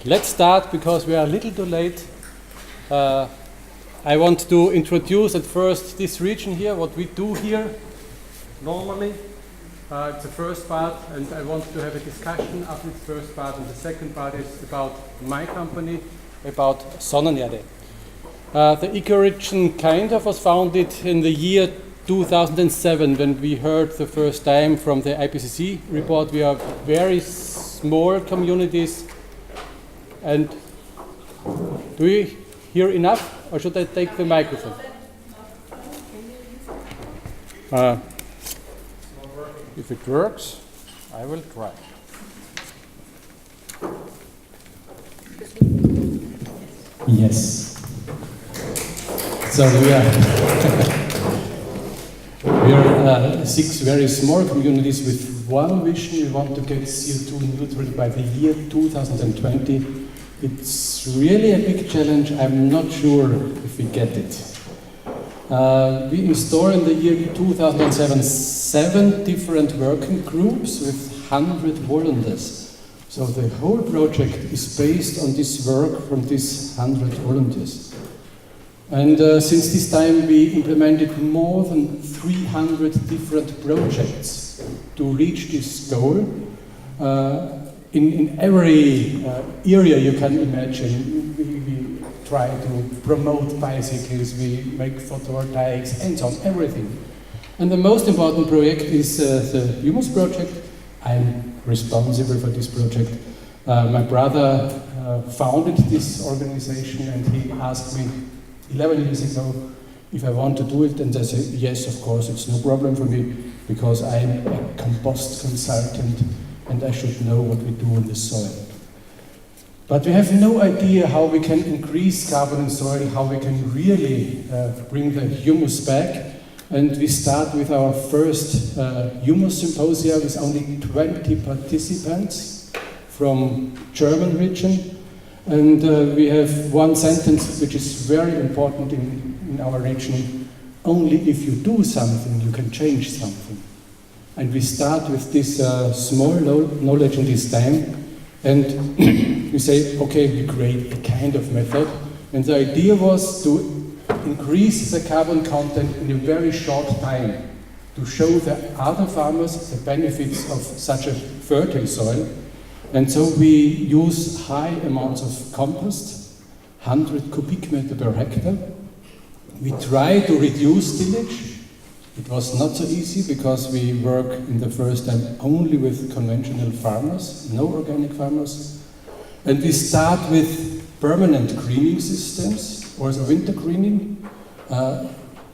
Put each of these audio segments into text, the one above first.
Let's start because we are a little too late. I want to introduce at first this region here, what we do here normally. It's the first part, and I want to have a discussion after the first part, and the second part is about my company, about Sonnenerde. The Ecoregion Kaindorf was founded in the year 2007 when we heard the first time from the IPCC report. We are very small communities, and do we hear enough, or should I take the microphone? If it works, I will try. Yes. So we are six very small communities with one vision. We want to get CO2 neutral by the year 2020. It's really a big challenge. I'm not sure if we get it. We installed in the year 2007 7 different working groups with 100 volunteers. So the whole project is based on this work from these 100 volunteers. And since this time we implemented more than 300 different projects to reach this goal. In every area you can imagine, we try to promote bicycles, we make photovoltaics and so on, everything. And the most important project is the humus project. I'm responsible for this project. My brother founded this organization, and he asked me 11 years ago if I want to do it, and I said, yes, of course, it's no problem for me, because I'm a compost consultant and I should know what we do in the soil. But we have no idea how we can increase carbon in soil, how we can really bring the humus back. And we start with our first humus symposia with only 20 participants from German region. And we have one sentence which is very important in our region: only if you do something, you can change something. And we start with this small knowledge in this time, and we say, okay, we create a kind of method. And the idea was to increase the carbon content in a very short time, to show the other farmers the benefits of such a fertile soil. And so we use high amounts of compost, 100 cubic meter per hectare. We try to reduce tillage. It was not so easy because we work in the first time only with conventional farmers, no organic farmers. And we start with permanent greening systems, also winter greening.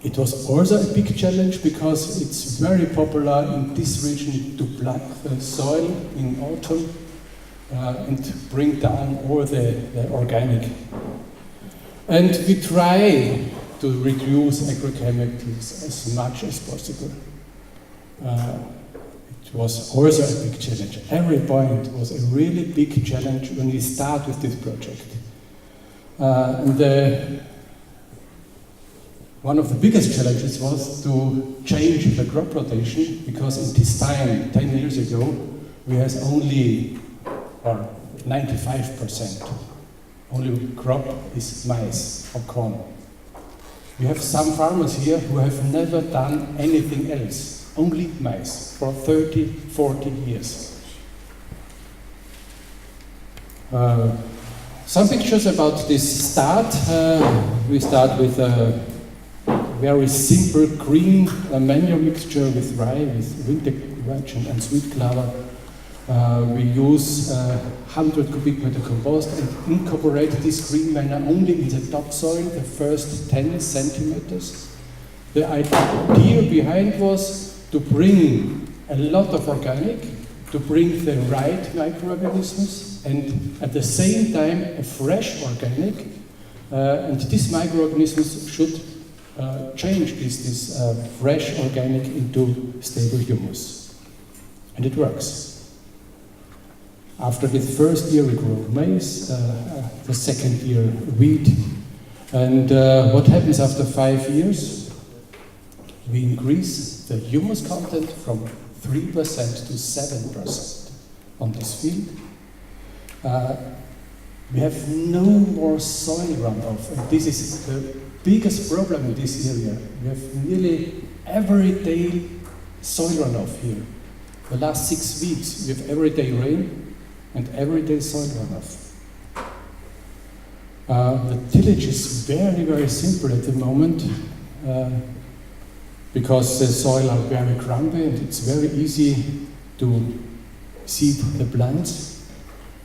It was also a big challenge because it's very popular in this region to plug the soil in autumn and bring down all the organic. And we try to reduce agrochemicals as much as possible. It was also a big challenge. Every point was a really big challenge when we start with this project. One of the biggest challenges was to change the crop rotation, because in this time, 10 years ago, we had only 95%. Only crop is maize or corn. We have some farmers here who have never done anything else, only maize, for 30, 40 years. Some pictures about this start. We start with a very simple green manure mixture with rye, with winter vetch and sweet clover. We use 100 cubic meter compost and incorporate this green manure only in the topsoil, the first 10 centimeters. The idea behind was to bring a lot of organic, to bring the right microorganisms, and at the same time a fresh organic. And these microorganisms should change this fresh organic into stable humus. And it works. After the first year we grow maize, the second year wheat. And what happens after 5 years? We increase the humus content from 3% to 7% on this field. we have no more soil runoff, and this is the biggest problem in this area. We have nearly everyday soil runoff here. The last 6 weeks, we have everyday rain and everyday soil runoff. The tillage is very, very simple at the moment because the soil are very crumbly and it's very easy to seed the plants.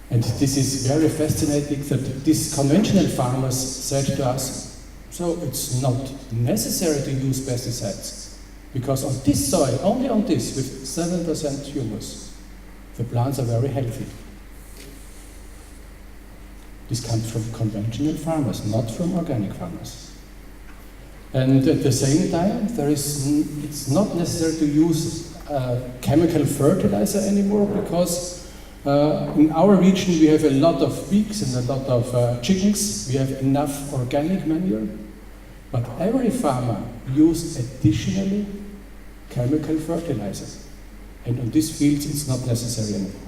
And this is very fascinating that these conventional farmers said to us, so it's not necessary to use pesticides because on this soil, only on this, with 7% humus, the plants are very healthy. This comes from conventional farmers, not from organic farmers. And at the same time, it's not necessary to use chemical fertilizer anymore because in our region we have a lot of pigs and a lot of chickens. We have enough organic manure, but every farmer uses additionally chemical fertilizer. And on these fields it's not necessary anymore.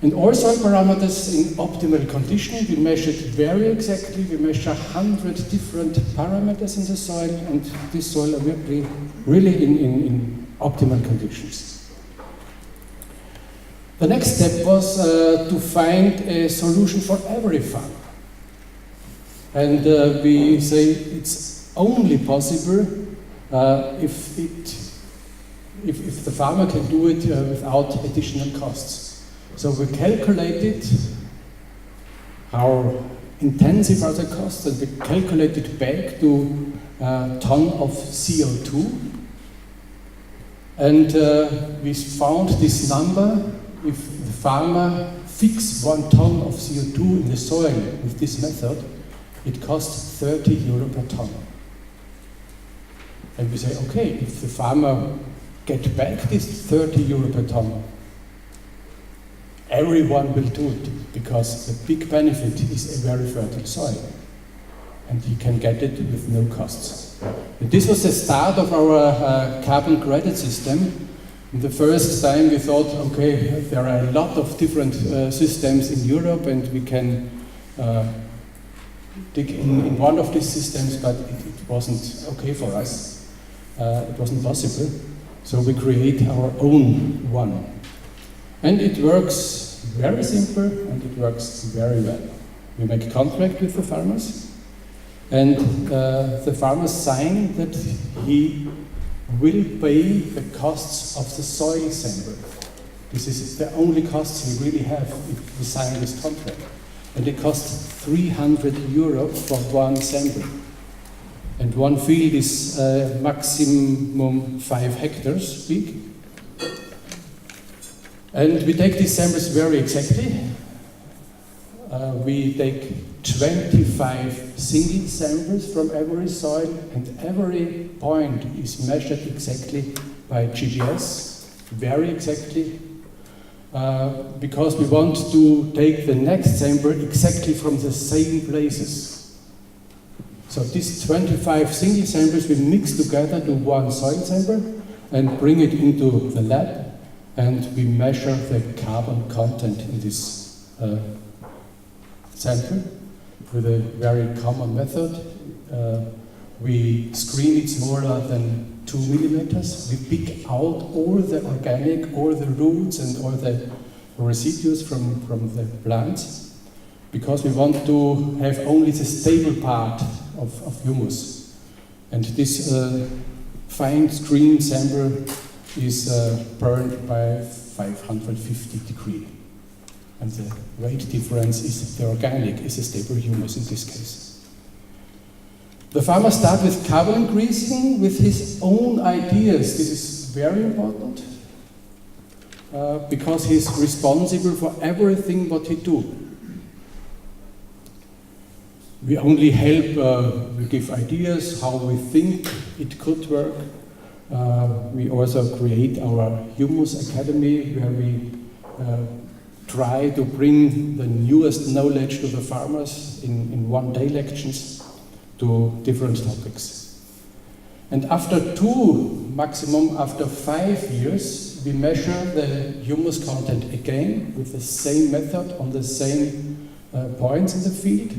And all soil parameters in optimal condition, we measured very exactly. We measure 100 different parameters in the soil, and this soil are really in optimal conditions. The next step was to find a solution for every farm. And we say it's only possible if the farmer can do it without additional costs. So we calculated how intensive are the costs, and we calculated back to a ton of CO2. And we found this number: if the farmer fixes 1 ton of CO2 in the soil with this method, it costs 30 euro per ton. And we say, okay, if the farmer gets back this 30 euro per ton, everyone will do it, because the big benefit is a very fertile soil, and you can get it with no costs. And this was the start of our carbon credit system. And the first time we thought, okay, there are a lot of different systems in Europe, and we can dig in one of these systems, but it wasn't okay for us. It wasn't possible. So we create our own one. And it works very simple, and it works very well. We make a contract with the farmers, and the farmers sign that he will pay the costs of the soil sample. This is the only costs he really have if we sign this contract. And it costs 300 euro for one sample. And one field is maximum 5 hectares big. And we take these samples very exactly. We take 25 single samples from every soil, and every point is measured exactly by GPS, very exactly, because we want to take the next sample exactly from the same places. So these 25 single samples we mix together to one soil sample and bring it into the lab. And we measure the carbon content in this sample with a very common method. We screen it smaller than 2 millimeters. We pick out all the organic, all the roots and all the residues from the plants, because we want to have only the stable part of humus. And this fine screen sample is burned by 550 degrees. And the weight difference is the organic, is a stable humus in this case. The farmer starts with carbon increasing with his own ideas. This is very important because he's responsible for everything what he do. We only help, we give ideas how we think it could work. We also create our Humus Academy, where we try to bring the newest knowledge to the farmers in one-day lectures to different topics. And after 2, maximum after 5 years, we measure the humus content again with the same method on the same points in the field.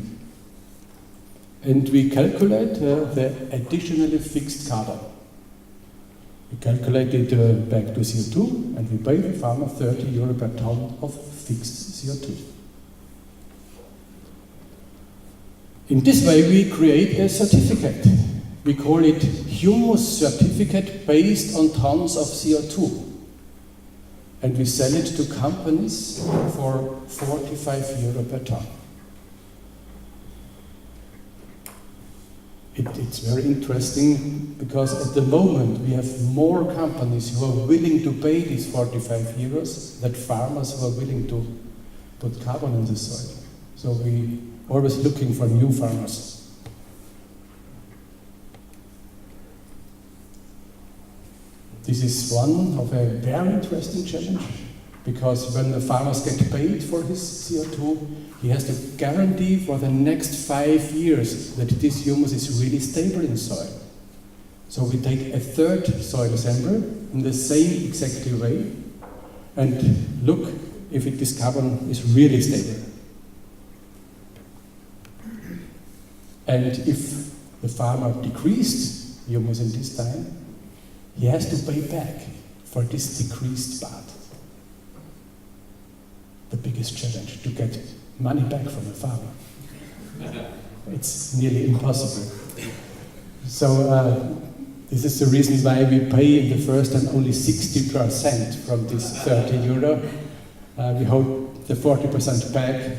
And we calculate the additionally fixed carbon. We calculate it back to CO2, and we pay the farmer 30 euro per ton of fixed CO2. In this way, we create a certificate. We call it humus certificate based on tons of CO2. And we sell it to companies for 45 euro per ton. It's very interesting because at the moment we have more companies who are willing to pay these 45 euros than farmers who are willing to put carbon in the soil. So we always looking for new farmers. This is one of a very interesting challenge, because when the farmers get paid for his CO2, he has to guarantee for the next 5 years that this humus is really stable in soil. So we take a third soil sample in the same exactly way and look if this carbon is really stable. And if the farmer decreased humus in this time, he has to pay back for this decreased part. The biggest challenge, to get money back from a farmer. It's nearly impossible. So this is the reason why we pay in the first and only 60% from this 30 euro. We hope the 40% back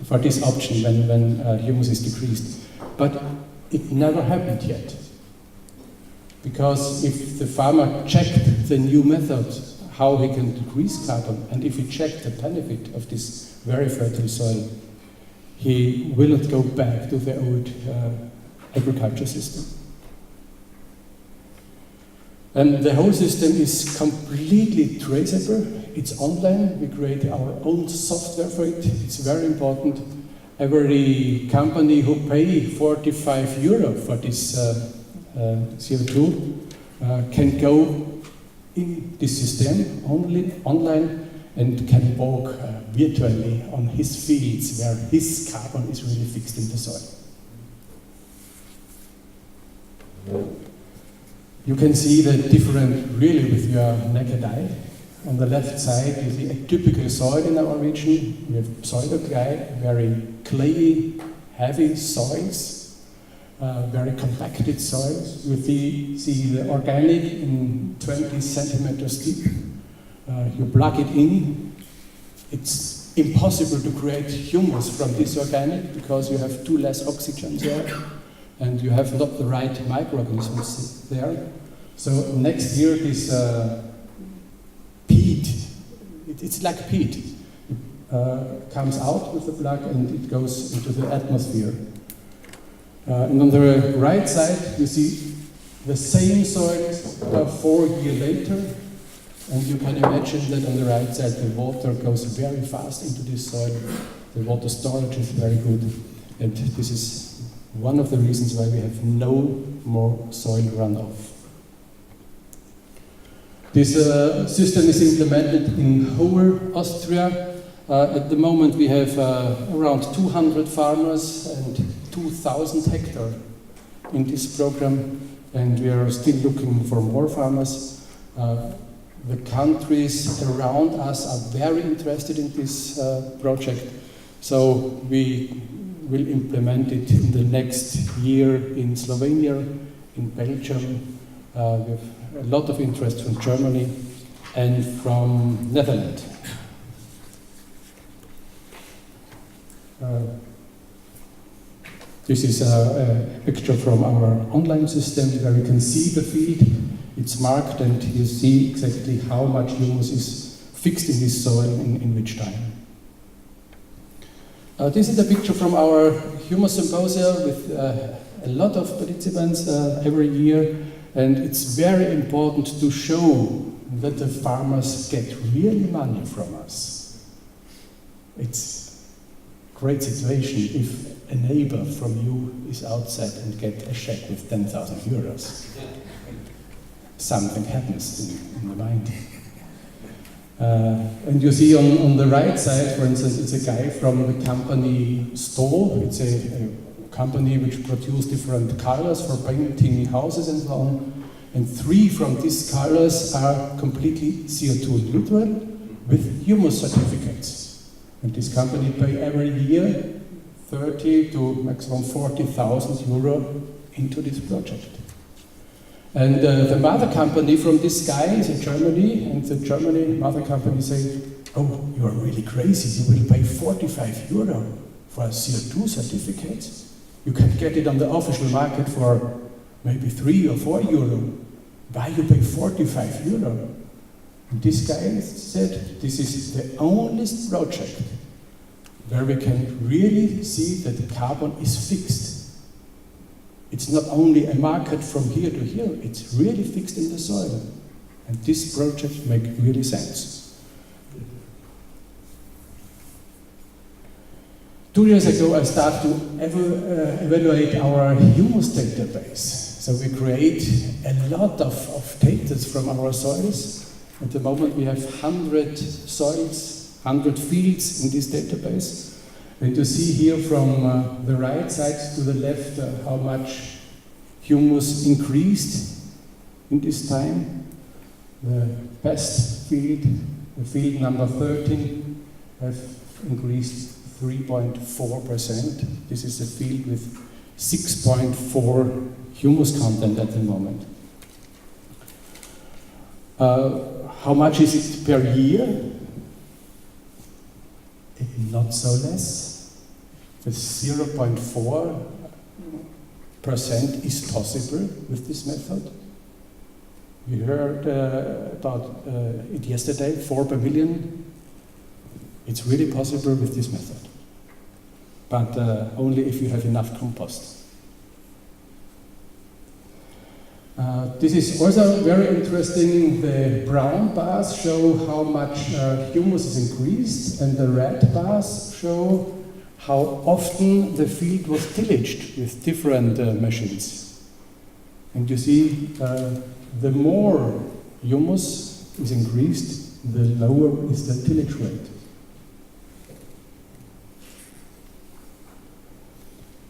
for this option when humus is decreased. But it never happened yet. Because if the farmer checked the new method, how he can decrease carbon, and if he checked the benefit of this very fertile soil, he will not go back to the old agriculture system. And the whole system is completely traceable. It's online. We create our own software for it. It's very important. Every company who pay 45 euro for this CO2 can go in this system only online and can walk virtually on his fields where his carbon is really fixed in the soil. You can see the difference really with your naked eye. On the left side you see a typical soil in our region. We have soil clay, very clayey, heavy soils. Very compacted soils. You see the organic in 20 centimeters deep. You plug it in. It's impossible to create humus from this organic because you have too less oxygen there and you have not the right microorganisms there. So next year this peat, it's like peat, comes out with the plug and it goes into the atmosphere. And on the right side, you see the same soil 4 years later, and you can imagine that on the right side the water goes very fast into this soil. The water storage is very good, and this is one of the reasons why we have no more soil runoff. This system is implemented in whole Austria. At the moment we have around 200 farmers and 2,000 hectares in this program, and we are still looking for more farmers. The countries around us are very interested in this project, so we will implement it in the next year in Slovenia, in Belgium. We have a lot of interest from Germany and from Netherlands. This is a picture from our online system where you can see the field. It's marked and you see exactly how much humus is fixed in this soil in which time. This is a picture from our humus symposia with a lot of participants every year, and it's very important to show that the farmers get really money from us. It's a great situation if a neighbor from you is outside and get a check with 10,000 euros. Something happens in the mind. And you see on the right side, for instance, it's a guy from the company Stoll. It's a company which produces different colors for painting houses and so on. And 3 from these colors are completely CO2 neutral with humus certificates. And this company pay every year 30 to maximum 40,000 euro into this project. And the mother company from this guy is in Germany, and the Germany mother company say, oh, you are really crazy, you will pay 45 euro for a CO2 certificate. You can get it on the official market for maybe 3 or 4 euro. Why you pay 45 euro? And this guy said, this is the only project where we can really see that the carbon is fixed. It's not only a market from here to here, it's really fixed in the soil. And this project makes really sense. 2 years ago, I started to evaluate our humus database. So we create a lot of data from our soils. At the moment, we have 100 soils, 100 fields in this database. And you see here from the right side to the left how much humus increased in this time. The best field, the field number 13, have increased 3.4%. This is a field with 6.4 humus content at the moment. How much is it per year? Not so less. The 0.4% is possible with this method. We heard about it yesterday, 4 per million. It's really possible with this method, but only if you have enough compost. This is also very interesting. The brown bars show how much humus is increased, and the red bars show how often the field was tillaged with different machines. And you see, the more humus is increased, the lower is the tillage rate.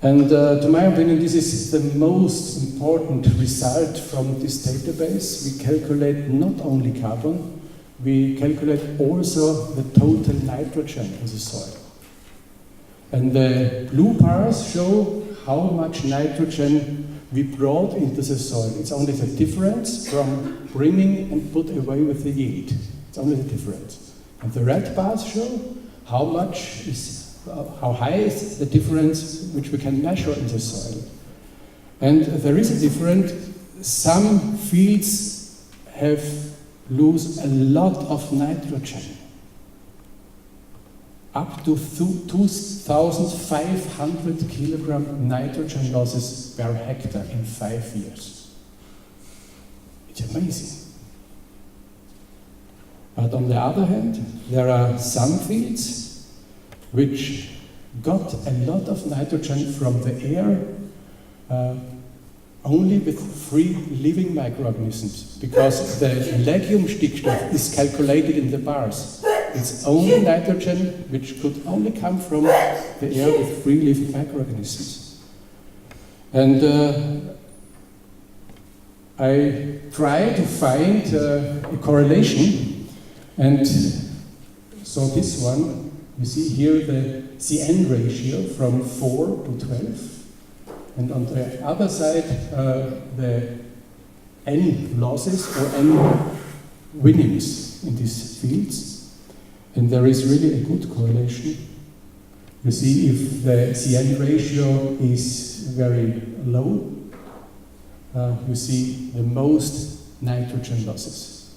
And to my opinion, this is the most important result from this database. We calculate not only carbon, we calculate also the total nitrogen in the soil. And the blue bars show how much nitrogen we brought into the soil. It's only the difference from bringing and put away with the yield. It's only the difference. And the red bars show how high is the difference which we can measure in the soil. And there is a difference. Some fields lose a lot of nitrogen. Up to 2,500 kilogram nitrogen losses per hectare in 5 years. It's amazing. But on the other hand, there are some fields which got a lot of nitrogen from the air only with free living microorganisms, because the Legume-Stickstoff is calculated in the bars. It's only nitrogen which could only come from the air with free living microorganisms. And I try to find a correlation, and so this one, you see here the CN ratio from 4 to 12, and on the other side the N losses or N winnings in these fields. And there is really a good correlation. You see, if the CN ratio is very low, you see the most nitrogen losses.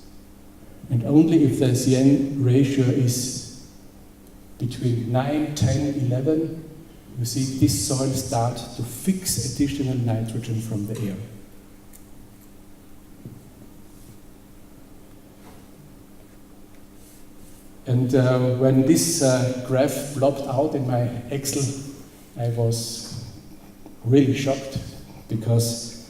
And only if the CN ratio is between 9, 10, 11, you see this soil start to fix additional nitrogen from the air. And when this graph plopped out in my Excel, I was really shocked, because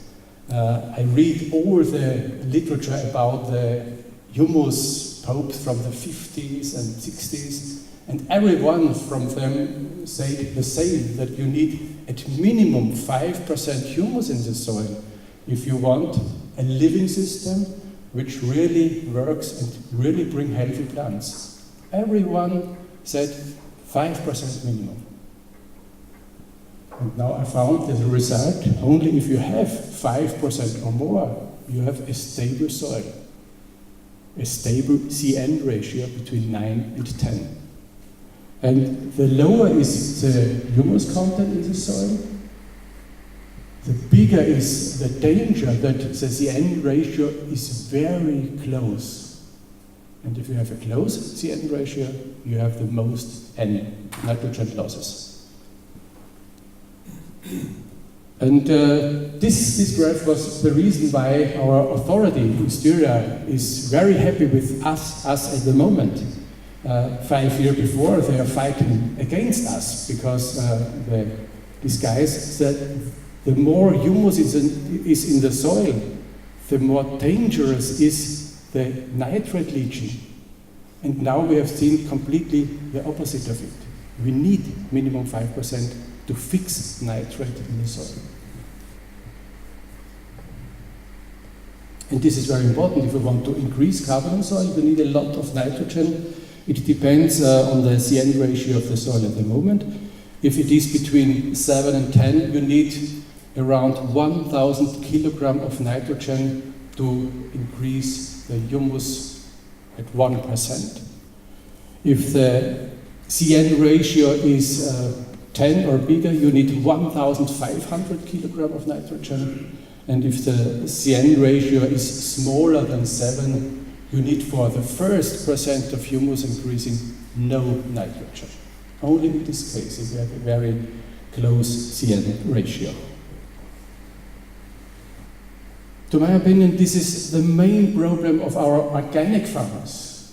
I read all the literature about the humus popes from the 50s and 60s, and every one from them say the same, that you need at minimum 5% humus in the soil if you want a living system which really works and really bring healthy plants. Everyone said 5% minimum. And now I found that the result, only if you have 5% or more, you have a stable soil, a stable CN ratio between 9 and 10. And the lower is the humus content in the soil, the bigger is the danger that the CN ratio is very close. And if you have a close CN ratio, you have the most N, nitrogen losses. And this graph was the reason why our authority in Styria is very happy with us at the moment. 5 years before, they are fighting against us because these guys said the more humus is in the soil, the more dangerous is the nitrate leaching. And now we have seen completely the opposite of it. We need minimum 5% to fix nitrate in the soil. And this is very important. If we want to increase carbon in soil, we need a lot of nitrogen. It depends on the CN ratio of the soil at the moment. If it is between 7 and 10, you need around 1,000 kilograms of nitrogen to increase the humus at 1%. If the CN ratio is 10 or bigger, you need 1,500 kilograms of nitrogen. And if the CN ratio is smaller than 7, you need for the first % of humus increasing no nitrogen. Only in this case if you have a very close CN ratio. To my opinion, this is the main problem of our organic farmers,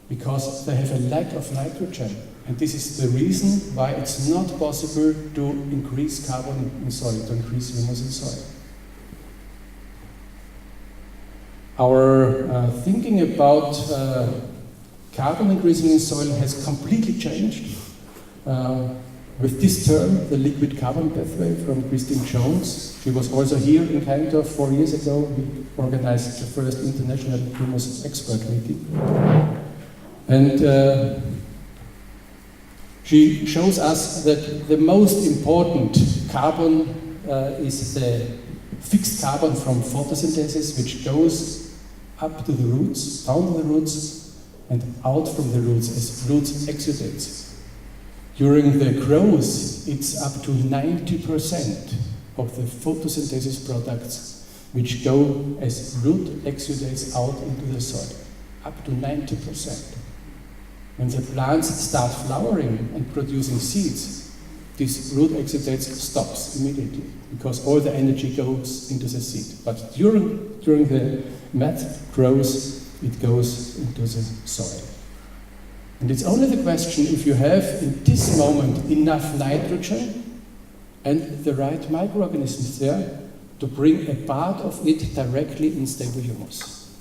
because they have a lack of nitrogen. And this is the reason why it's not possible to increase carbon in soil, to increase humus in soil. Our thinking about carbon increasing in soil has completely changed. With this term, the liquid carbon pathway from Christine Jones. She was also here in Kaindorf 4 years ago. We organized the first international humus expert meeting. And she shows us that the most important carbon is the fixed carbon from photosynthesis, which goes up to the roots, down to the roots, and out from the roots as roots exudates. During the growth, it's up to 90% of the photosynthesis products which go as root exudates out into the soil, up to 90%. When the plants start flowering and producing seeds, this root exudates stops immediately because all the energy goes into the seed. But during the mat growth, it goes into the soil. And it's only the question if you have in this moment enough nitrogen and the right microorganisms there to bring a part of it directly in stable humus.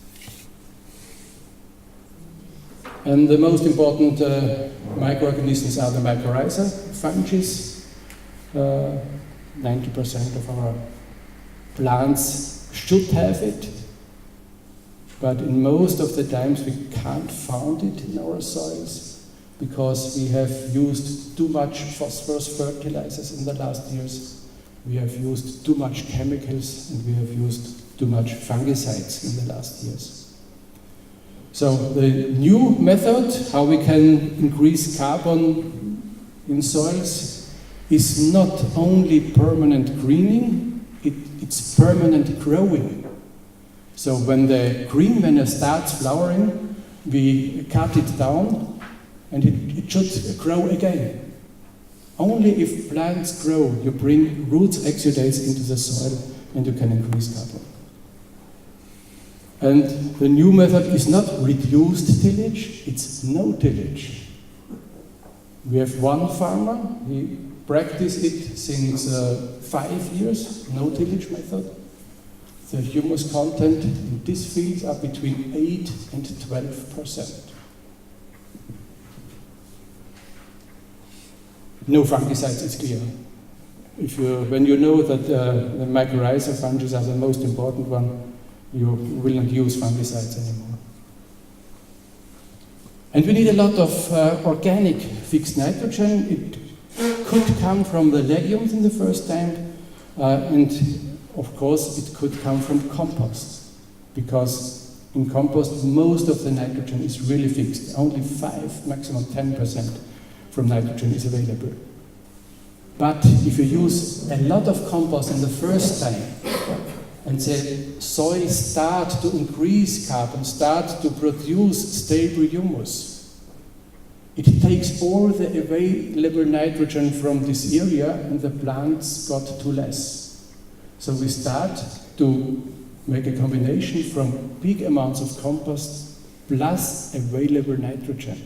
And the most important microorganisms are the mycorrhiza, fungi. 90% of our plants should have it, but in most of the times we can't find it in our soils because we have used too much phosphorus fertilizers in the last years, we have used too much chemicals, and we have used too much fungicides in the last years. So the new method, how we can increase carbon in soils, is not only permanent greening, it's permanent growing. So when the green manure starts flowering, we cut it down and it should grow again. Only if plants grow, you bring roots exudates into the soil and you can increase carbon. And the new method is not reduced tillage, it's no tillage. We have one farmer, he practiced it since 5 years, no tillage method. the humus content in these fields are between 8 and 12%. No fungicides, it's clear. When you know that the mycorrhiza fungi are the most important one, you will not use fungicides anymore. And we need a lot of organic fixed nitrogen. It could come from the legumes in the first tank, and of course it could come from compost, because in compost most of the nitrogen is really fixed. Only 5, maximum 10% from nitrogen is available. But if you use a lot of compost in the first time, and the soil start to increase carbon, start to produce stable humus, it takes all the available nitrogen from this area and the plants got too less. So we start to make a combination from big amounts of compost plus available nitrogen.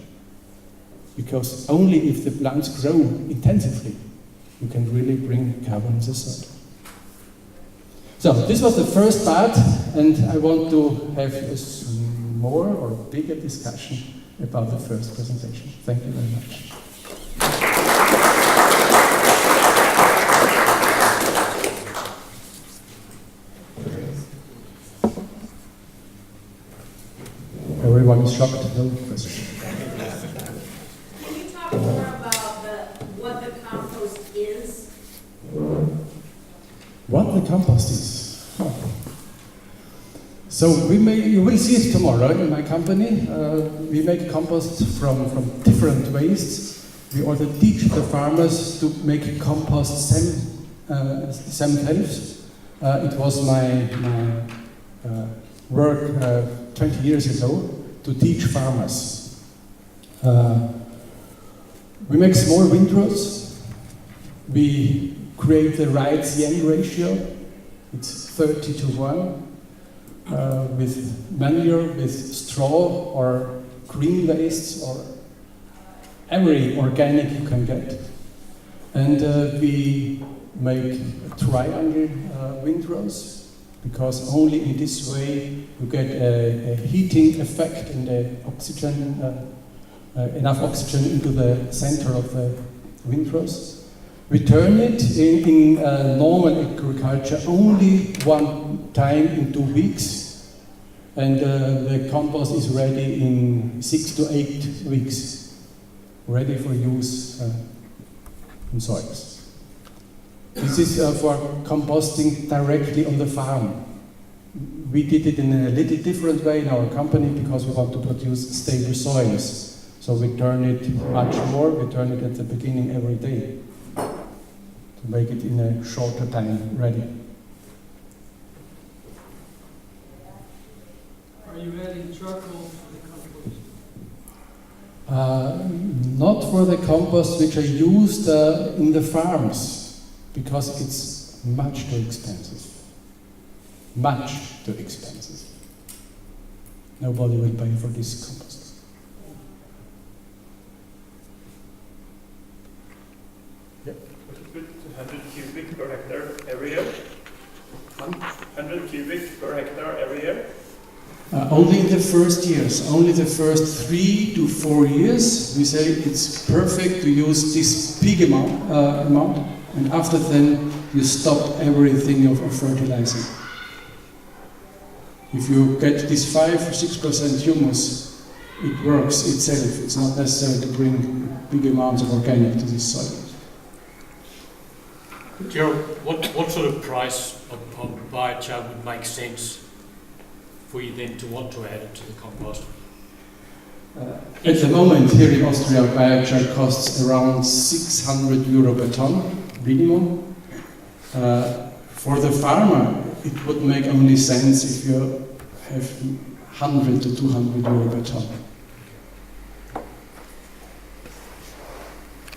Because only if the plants grow intensively, you can really bring carbon in the soil. So this was the first part, and I want to have a more or bigger discussion about the first presentation. Thank you very much. Everyone is shocked, no question. Can you talk more about what the compost is? What the compost is? Oh. So you will see it tomorrow in my company. We make compost from different wastes. We also teach the farmers to make compost themselves. It was my work 20 years ago to teach farmers. We make small windrows. We create the right yen ratio. It's 30:1 with manure, with straw or green wastes or every organic you can get. And we make triangle windrows, because only in this way you get a heating effect in the oxygen, enough oxygen into the center of the windrows. We turn it in normal agriculture only one time in 2 weeks, and the compost is ready in 6 to 8 weeks, ready for use in soils. This is for composting directly on the farm. We did it in a little different way in our company because we want to produce stable soils. So we turn it much more, we turn it at the beginning every day, to make it in a shorter time ready. Are you adding charcoal for the compost? Not for the compost which are used in the farms, because it's much too expensive. Much too expensive. Nobody will pay for this compost. Would it be 100 cubic per hectare every year? 100 cubic per hectare every year? Only in the first years, only the first 3 to 4 years, we say it's perfect to use this big amount, and after then you stop everything of fertilizing. If you get this 5 or 6% humus, it works itself. It's not necessary to bring big amounts of organic to this soil. Gerald, what sort of price of biochar would make sense for you then to want to add it to the compost? At the moment, here in Austria, biochar costs around 600 euro per ton, minimum. For the farmer, it would make only sense if you have 100 to 200 euro per ton.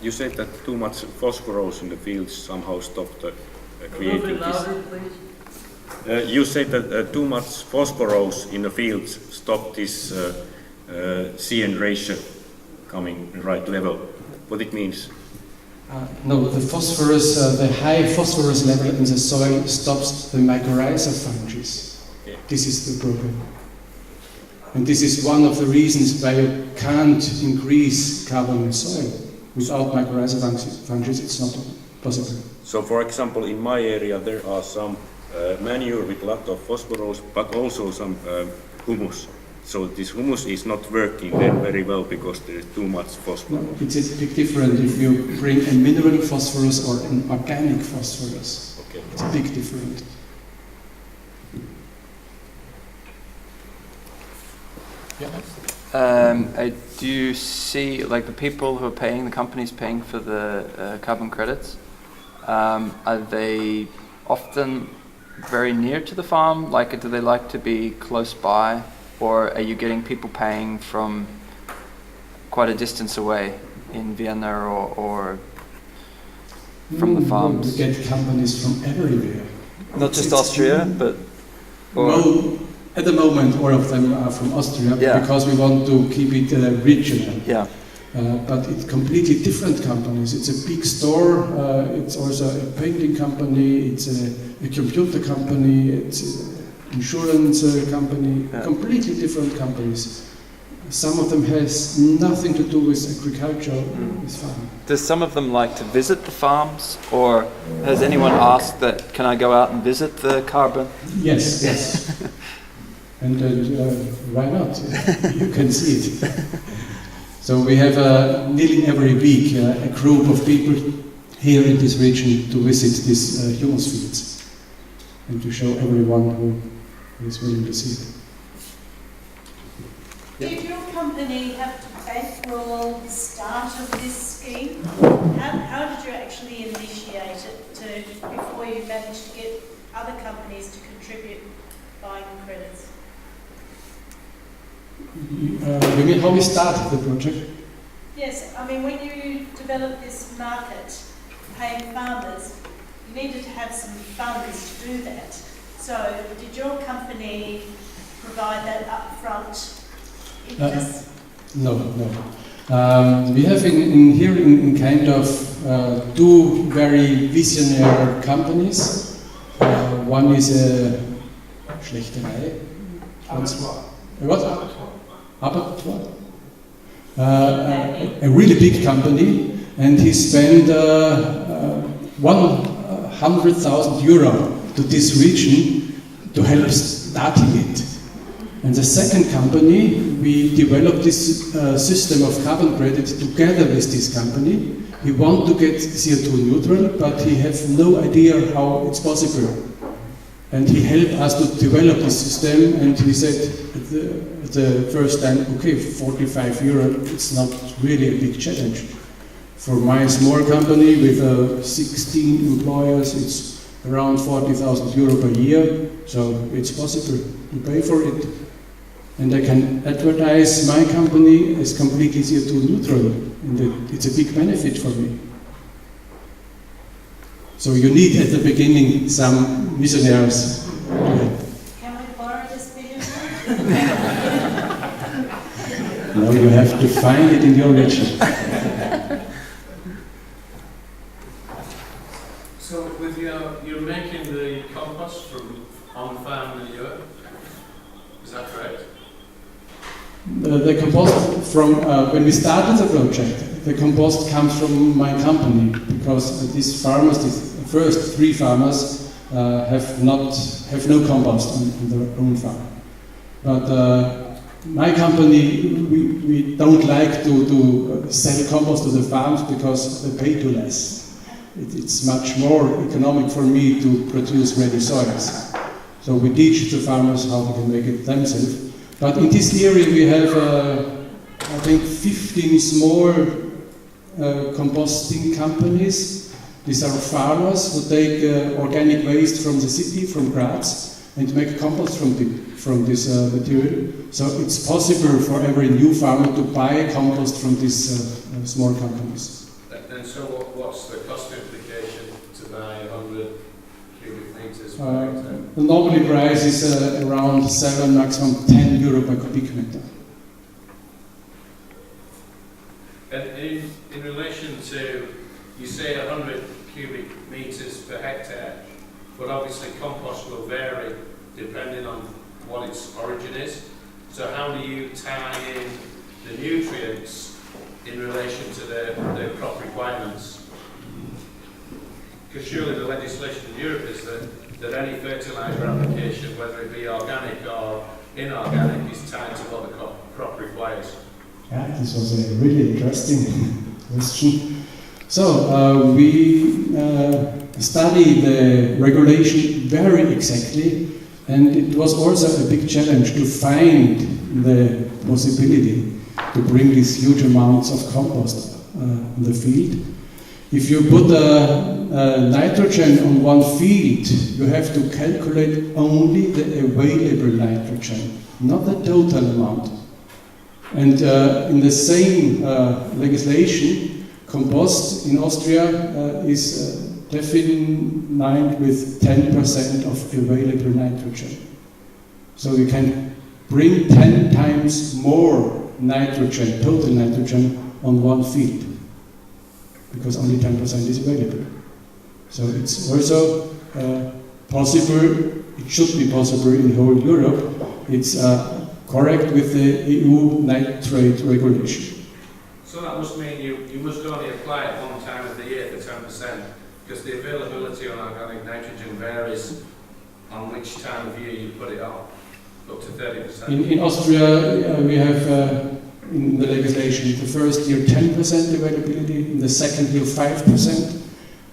You said that too much phosphorus in the fields somehow stopped creating A little bit louder, this. please. You said that too much phosphorus in the fields stopped this CN ratio coming right level. What it means? No, the phosphorus, the high phosphorus level in the soil stops the mycorrhiza fungi. Okay. This is the problem. And this is one of the reasons why you can't increase carbon in soil. Without mycorrhiza fungi, it's not possible. So, for example, in my area there are some manure with a lot of phosphorus, but also some humus. So this humus is not working then very well because there is too much phosphorus. No, it's a big difference if you bring a mineral phosphorus or an organic phosphorus. Okay. It's a big difference. Do you see, like, the people who are paying, the companies paying for the carbon credits, are they often very near to the farm? Like, do they like to be close by? Or are you getting people paying from quite a distance away in Vienna or from the farms? You get companies from everywhere. Not just Austria, but... Well, at the moment, all of them are from Austria, Yeah. because we want to keep it regional. Yeah. But it's completely different companies. It's a big store, it's also a painting company, it's a computer company, it's an insurance company, Yeah. completely different companies. Some of them has nothing to do with agriculture, with farming. Does some of them like to visit the farms? Or has anyone asked that, can I go out and visit the carbon? Yes, yes. And why not? You can see it. So we have nearly every week a group of people here in this region to visit these humus fields and to show everyone who is willing to see it. Did your company have to bankroll the start of this scheme? How did you actually initiate it before you managed to get other companies to contribute buying credits? You mean how we started the project? Yes, I mean, when you developed this market, paying farmers, you needed to have some funds to do that. So did your company provide that up front? No. We have here in Kaindorf two very visionary companies. One is a Schlechterei. What? Abattoir. A really big company, and he spent 100,000 euro to this region to help starting it. And the second company, we developed this system of carbon credit together with this company. He want to get CO2 neutral, but he has no idea how it's possible. And he helped us to develop this system, and he said at the first time, okay, 45 euro, it's not really a big challenge. For my small company with 16 employers, it's around 40,000 euro per year, so it's possible to pay for it. And I can advertise my company as completely CO2 neutral, and it's a big benefit for me. So you need at the beginning some visionaries. Can we borrow this video? No, you have to find it in your region. So with you're making the compost from on farm manure, is that correct? The compost from when we started the project, the compost comes from my company, because these farmers, these first three farmers, have no compost on their own farm. But my company, we don't like to sell compost to the farms because they pay too less. It's much more economic for me to produce ready soils. So we teach the farmers how they can make it themselves. But in this area we have, I think, 15 small composting companies. These are farmers who take organic waste from the city, from Graz, and make compost from this material. So it's possible for every new farmer to buy compost from these small companies. And so what's the cost implication to buy 100 cubic meters per hectare? The normal price is around 7, maximum 10 euro per cubic meter. And in relation to you say 100 cubic meters per hectare, but obviously compost will vary depending on what its origin is. So how do you tie in the nutrients in relation to their crop requirements? Because surely the legislation in Europe is that any fertiliser application, whether it be organic or inorganic, is tied to what the crop requires. Yeah, this was a really interesting question. So we studied the regulation very exactly, and it was also a big challenge to find the possibility to bring these huge amounts of compost in the field. If you put nitrogen on one field, you have to calculate only the available nitrogen, not the total amount. And in the same legislation, compost in Austria is defined with 10% of available nitrogen. So you can bring 10 times more nitrogen, total nitrogen, on one field, because only 10% is available. So it's also possible, it should be possible in whole Europe. It's correct with the EU nitrate regulation. So that must mean you must only apply it one time of the year for 10%, because the availability on organic nitrogen varies on which time of year you put it on, up to 30%. In Austria, we have in the legislation the first year 10% availability, in the second year 5%,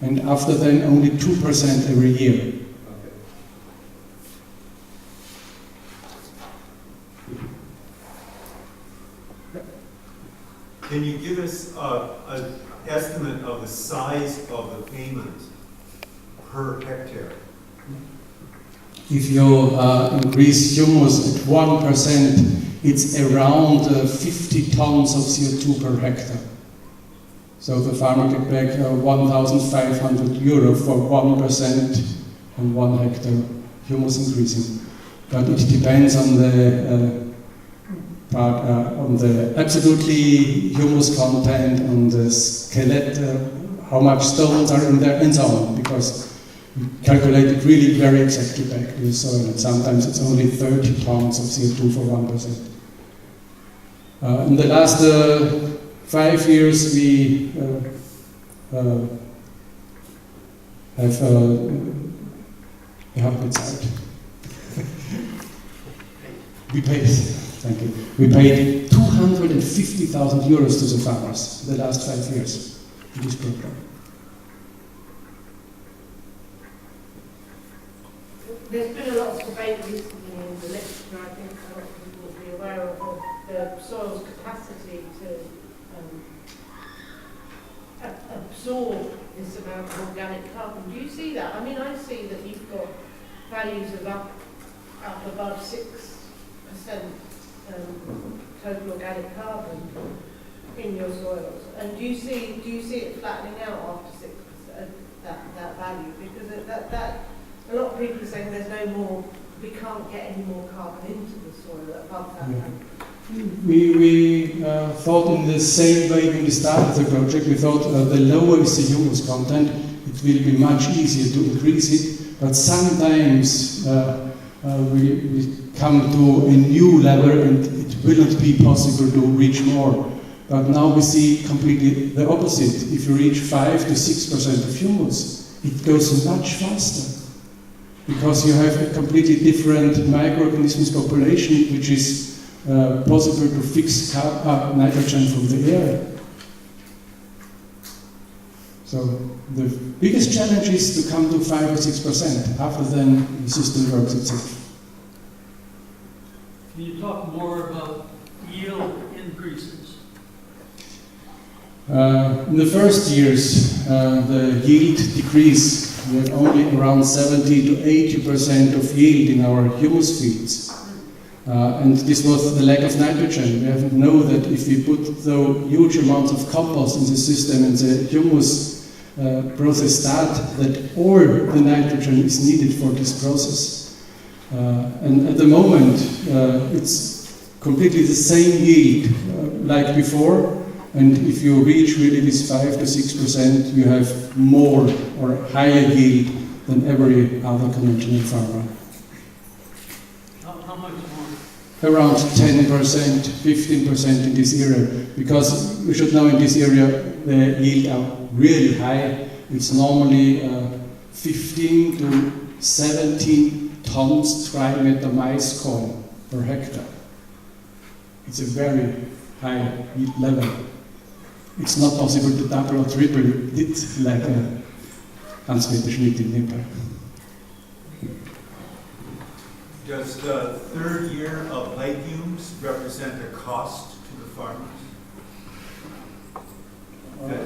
and after then only 2% every year. Can you give us an estimate of the size of the payment per hectare? If you increase humus at 1%, it's around 50 tons of CO2 per hectare. So the farmer gets back 1,500 euro for 1% on 1 hectare humus increasing. But it depends on the on the absolutely humus content, on the skeleton, how much stones are in there, and so on, because we calculate it really very exactly back to the soil, and sometimes it's only 30 tons of CO2 for 1%. In the last 5 years, we we paid. Thank you. We paid 250,000 euros to the farmers the last 5 years in this program. There's been a lot of debate recently in the literature, I think a lot of people will be aware of the soil's capacity to absorb this amount of organic carbon. Do you see that? I mean, I see that you've got values of up above 6% total organic carbon in your soils, and do you see it flattening out after 6%, that value? Because that a lot of people are saying there's no more, we can't get any more carbon into the soil above that. Yeah. We thought in the same way when we started the project. We thought the lower is the humus content, it will be much easier to increase it, but sometimes we come to a new level and it will not be possible to reach more. But now we see completely the opposite. If you reach 5 to 6% of humus, it goes much faster, because you have a completely different microorganisms population, which is possible to fix nitrogen from the air. So the biggest challenge is to come to 5 or 6%. After then, the system works itself. Can you talk more about yield increases? In the first years, the yield decrease. We have only around 70 to 80% of yield in our humus fields. And this was the lack of nitrogen. We have to know that if we put the huge amounts of compost in the system and the humus process start, that all the nitrogen is needed for this process. And at the moment, it's completely the same yield like before, And if you reach really this 5 to 6%, you have more or higher yield than every other conventional farmer. How much more? Around 10%, 15% in this area. Because we should know in this area the yield are really high. It's normally 15 to 17 tons dry matter maize corn per hectare. It's a very high yield level. It's not possible to double or triple it like Hans-Peter Schmidt in Nepal. Does the third year of legumes represent a cost to the farmers? The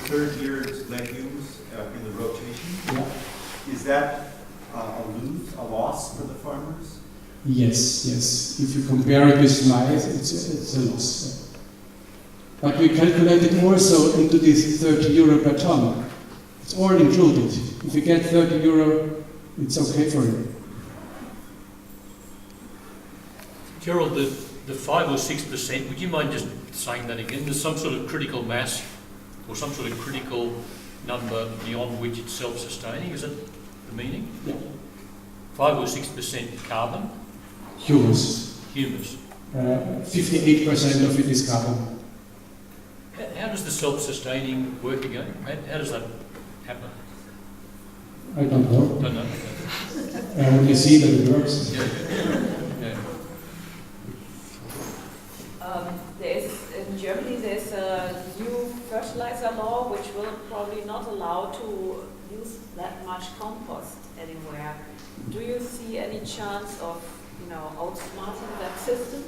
third year's legumes in the rotation, is that a loss for the farmers? Yes, yes. If you compare it with maize, it's a loss. But we calculated also into this 30 euro per ton. It's all included. If you get 30 euro, it's okay for you. Gerald, the 5 or 6%, would you mind just saying that again? There's some sort of critical mass or some sort of critical number beyond which it's self-sustaining, is it the meaning? Yeah. 5 or 6% carbon? Humus. Humus. 58% of it is carbon. How does the self-sustaining work again? How does that happen? I don't know. Don't know. I only see that it works. Yeah. In Germany, there's a new fertilizer law which will probably not allow to use that much compost anywhere. Do you see any chance of, outsmarting that system?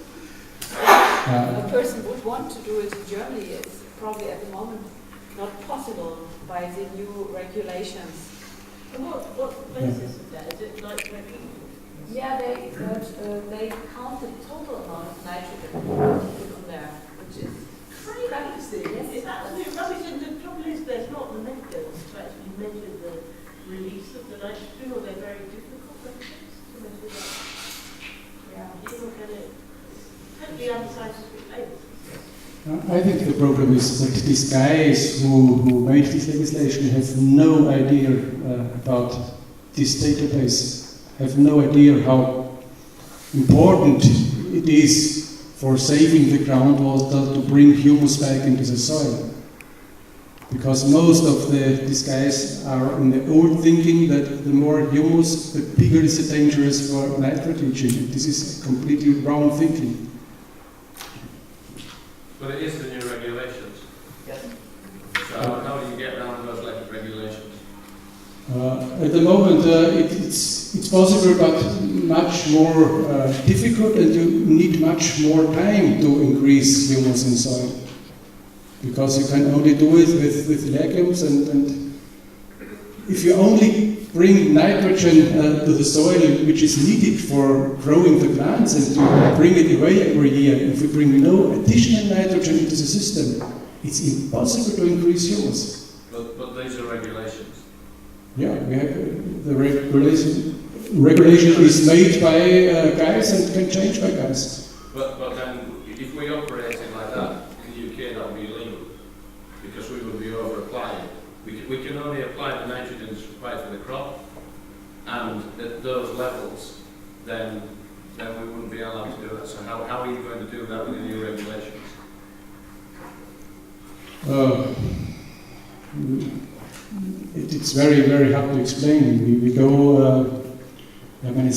If a person would want to do it in Germany, it's probably at the moment not possible by the new regulations. What basis is that? Is it like Yeah, they count the total amount of nitrogen put on there, which is crazy? Is that the new rubbish? And the trouble is, there's not the methods to actually measure the release of the nitrogen, or they're very difficult methods to measure that. Yeah. You look at it, totally other scientific labels. I think the problem is that these guys who made this legislation have no idea about this database, have no idea how important it is for saving the groundwater to bring humus back into the soil. Because most of these guys are in the old thinking that the more humus, the bigger is the danger for nitrogen. This is completely wrong thinking. But it is the new regulations. Yes. So how do you get around those regulations? At the moment, it's possible, but much more difficult, and you need much more time to increase humus in soil. Because you can only do it with legumes, and if you only bring nitrogen to the soil, which is needed for growing the plants, and you bring it away every year, if you bring no additional nitrogen into the system, it's impossible to increase humus. But these are regulations. Yeah, we have the regulation is made by guys and can change by guys. But then, if we operate it like that, in the UK that would be illegal, because we would be over-applying. We can only apply the nitrogen that's required for the crop, and at those levels, then we wouldn't be allowed to do that. So how are you going to do that with the new regulations? It's very, very hard to explain. We go, wir haben eine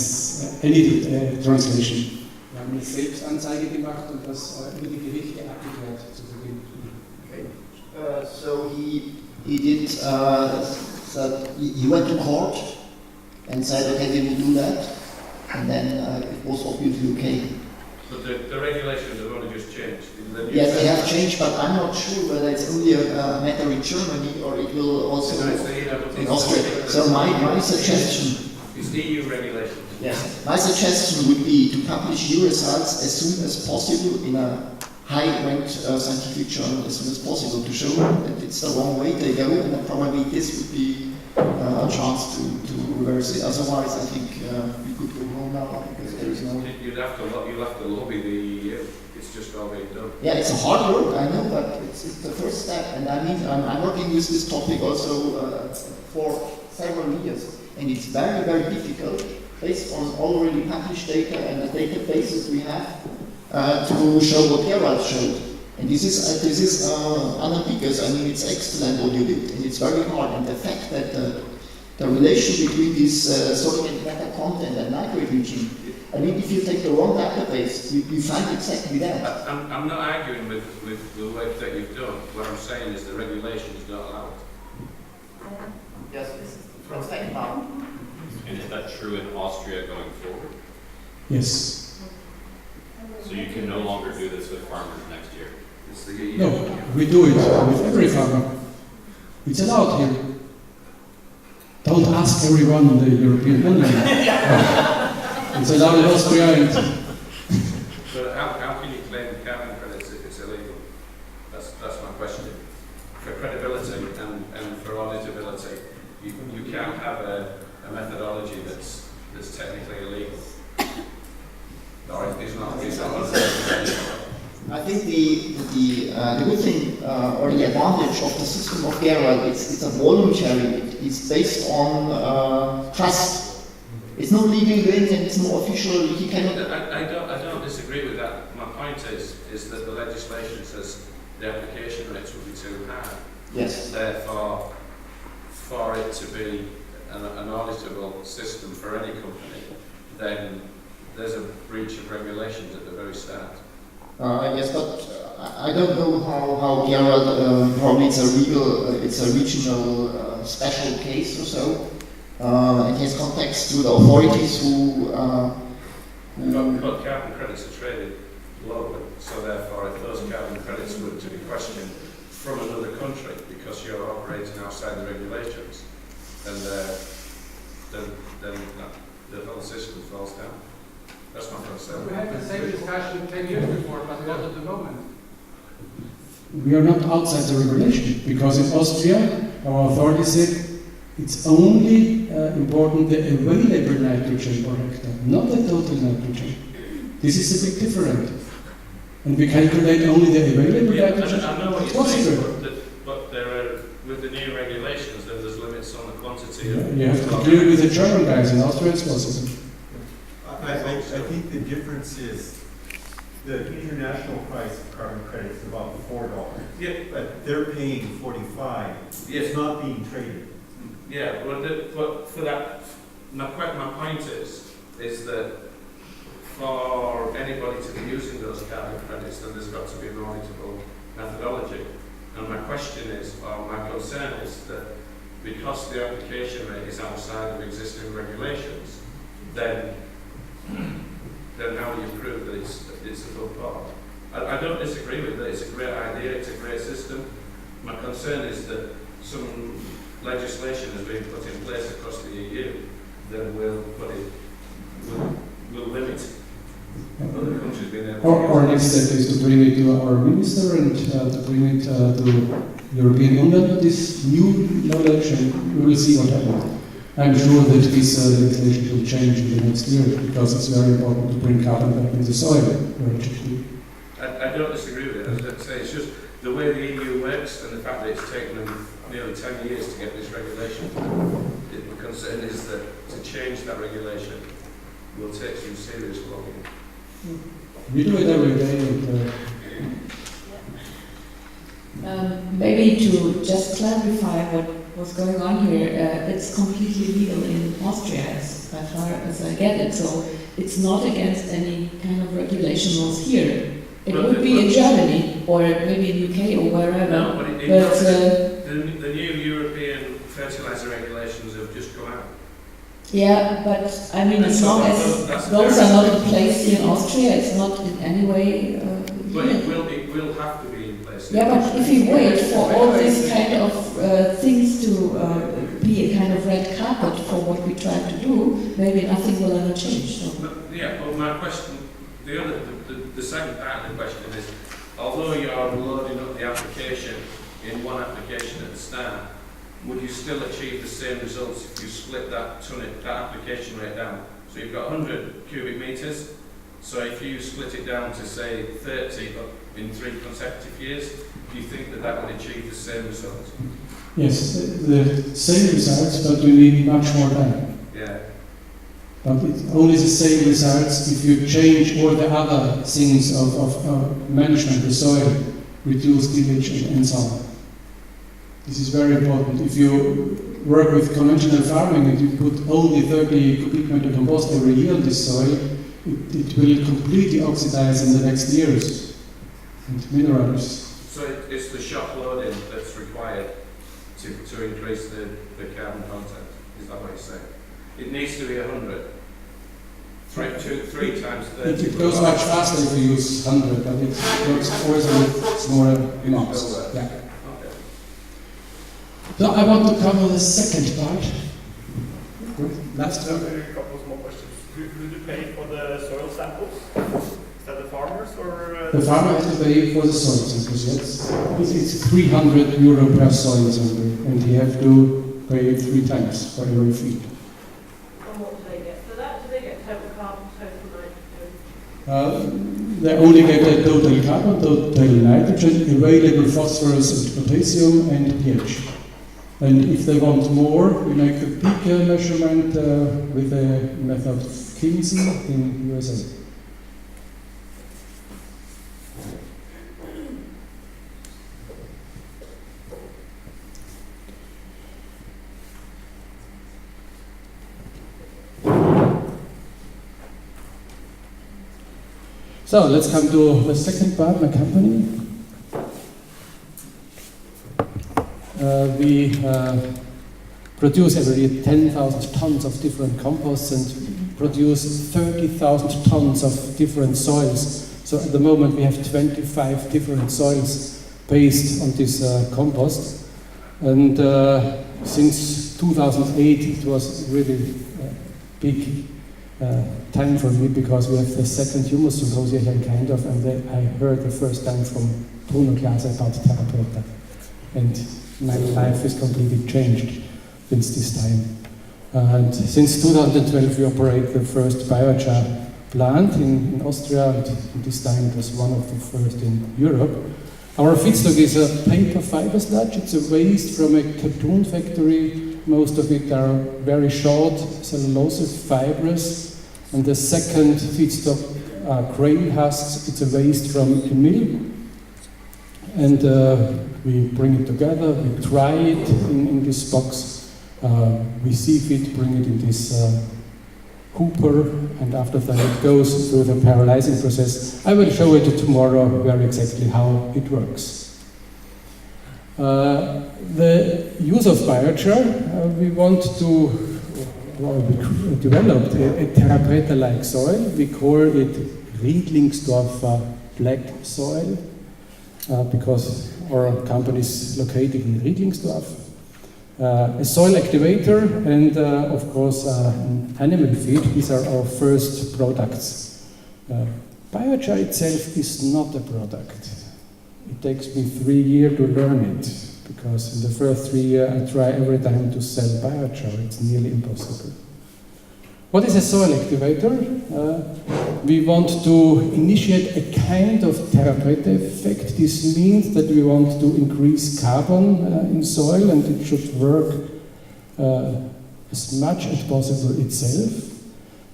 Edited Translation. Wir haben eine Selbstanzeige gemacht und das über die Gerichte abgeklärt zu Beginn. Okay. So he did that he went to court and said, okay, we will do that, and then it was obviously okay. But the regulations have only just changed. Yes, they have changed, but I'm not sure whether it's only a matter in Germany or it will also in Austria. So my suggestion. It's EU regulations. Yes. My suggestion would be to publish your results as soon as possible in a high-ranked scientific journal as soon as possible to show that it's the wrong way they go, and then probably this would be a chance to reverse it. Otherwise, I think we could go home now because there is no. You'll have to lobby the it's just all being done. Yeah, it's a hard work, I know, but it's the first step. And I mean, I'm working with this topic also for several years, and it's very, very difficult, based on already published data and the databases we have, to show what Gerald showed. And this is unambiguous. I mean, it's excellent what you did, and it's very hard. And the fact that the relation between this solid matter content and nitrate region, I mean, if you take the wrong database, you find exactly that. I'm not arguing with the work that you've done. What I'm saying is the regulation is not allowed. Yes, this is from second part. And is that true in Austria going forward? Yes. So you can no longer do this with farmers next year? No, we do it with every farmer. It's allowed here. Don't ask everyone in the European Union. It's allowed in Austria. But how can you claim carbon credits if it's illegal? That's my question. For credibility and for auditability, you can't have a methodology that's technically illegal. Or it's not. I think the good thing or the advantage of the system of Gerald, it's a voluntary. It's based on trust. It's not legal thing and it's more official. He cannot. I don't disagree with that. My point is that the legislation says the application rates will be too high. Yes. Therefore, for it to be an auditable system for any company, then there's a breach of regulations at the very start. Yes, but I don't know how Gerald, probably it's a regional special case or so. It has contacts to the authorities who... But carbon credits are traded globally, so therefore if those carbon credits were to be questioned from another country because you're operating outside the regulations, then the whole system falls down. That's my first step. We had the same discussion 10 years before, but not at the moment. We are not outside the regulation, because in Austria, our authorities said it's only important the available nitrogen per hectare, not the total nitrogen. This is a bit different. And we calculate only the available nitrogen. I know what you're saying, but there are, with the new regulations, then there's limits on the quantity of... You have to deal with the German guys. In Austria it's possible. I think the difference is the international price of carbon credits is about $4. Yeah. But they're paying $45. Yes. It's not being traded. Yeah, but for that, my point is that for anybody to be using those carbon credits, then there's got to be an auditable methodology. And my question is, or my concern is that because the application rate is outside of existing regulations, then how do you prove that it's above par? I don't disagree with it. It's a great idea. It's a great system. My concern is that some legislation has been put in place across the EU that will limit other countries being able to. Our next step is to bring it to our minister and to bring it to European Union, this new knowledge, and we will see what happens. I'm sure that this legislation will change in the next year because it's very important to bring carbon back in the soil. I don't disagree with it. As I say, it's just the way the EU works and the fact that it's taken them nearly 10 years to get this regulation. The concern is that to change that regulation will take some serious lobbying. We do it every day. Maybe to just clarify what was going on here, it's completely legal in Austria as far as I get it, so it's not against any kind of regulation laws here. It would be in Germany or maybe in UK or wherever. No, but the new European fertilizer regulations have just come out. Yeah, but I mean, as long as those are not in place here in Austria, it's not in any way. But it will have to be in place. Yeah, but if you wait for all these kind of things to be a kind of red carpet for what we try to do, maybe nothing will ever change. So. Yeah, but my question, the second part of the question is, although you are loading up the application in one application at the start, would you still achieve the same results if you split that application rate down? So you've got 100 cubic meters, So if you split it down to say 30 but in 3 consecutive years, do you think that that would achieve the same result? Yes, the same results, but we need much more time. Yeah. But it's only the same results if you change all the other things of management, the soil, reduce tillage and so on. This is very important. If you work with conventional farming and you put only 30 cubic meter compost every year on this soil, it will completely oxidize in the next years and mineralize. So it's the shock loading that's required to increase the carbon content. Is that what you're saying? It needs to be 100. 3 times 30. It goes much faster if you use 100, but it works always with smaller amounts. Yeah. Okay. So I want to cover the second part. Last one. A couple of more questions. Who do pay for the soil samples? Is that the farmers or? The farmer has to pay for the soil samples, yes. It's 300 euro per soil sample, and he has to pay 3 times for every feed. And what do they get for that? Do they get total carbon, total nitrogen? They only get a total carbon, total nitrogen, available phosphorus and potassium, and pH. And if they want more, we make a peak measurement with a method of Kinsey in USA. So let's come to the second part, my company. We produce every year 10,000 tons of different composts and produce 30,000 tons of different soils. So at the moment we have 25 different soils based on this compost. And since 2008 it was really a big time for me because we have the second humus symposium here in Kaindorf, and I heard the first time from Bruno Glaser about Therapeuta. And my life is completely changed since this time. And since 2012 we operate the first biochar plant in Austria, and this time it was one of the first in Europe. Our feedstock is a paper fiber sludge. It's a waste from a cartoon factory. Most of it are very short cellulosic fibers. And the second feedstock are grain husks. It's a waste from a mill. And we bring it together, we dry it in this box, we sieve it, bring it in this hooper, and after that it goes through the paralyzing process. I will show it tomorrow very exactly how it works. The use of biochar, we want to we developed a Therapeuta-like soil. We call it Riedlingsdorfer black soil. Because our company is located in Riedlingsdorf. A soil activator and, of course, animal feed. These are our first products. Biochar itself is not a product. It takes me 3 years to learn it, because in the first 3 years I try every time to sell biochar. It's nearly impossible. What is a soil activator? We want to initiate a kind of Therapeuta effect. This means that we want to increase carbon in soil, and it should work as much as possible itself.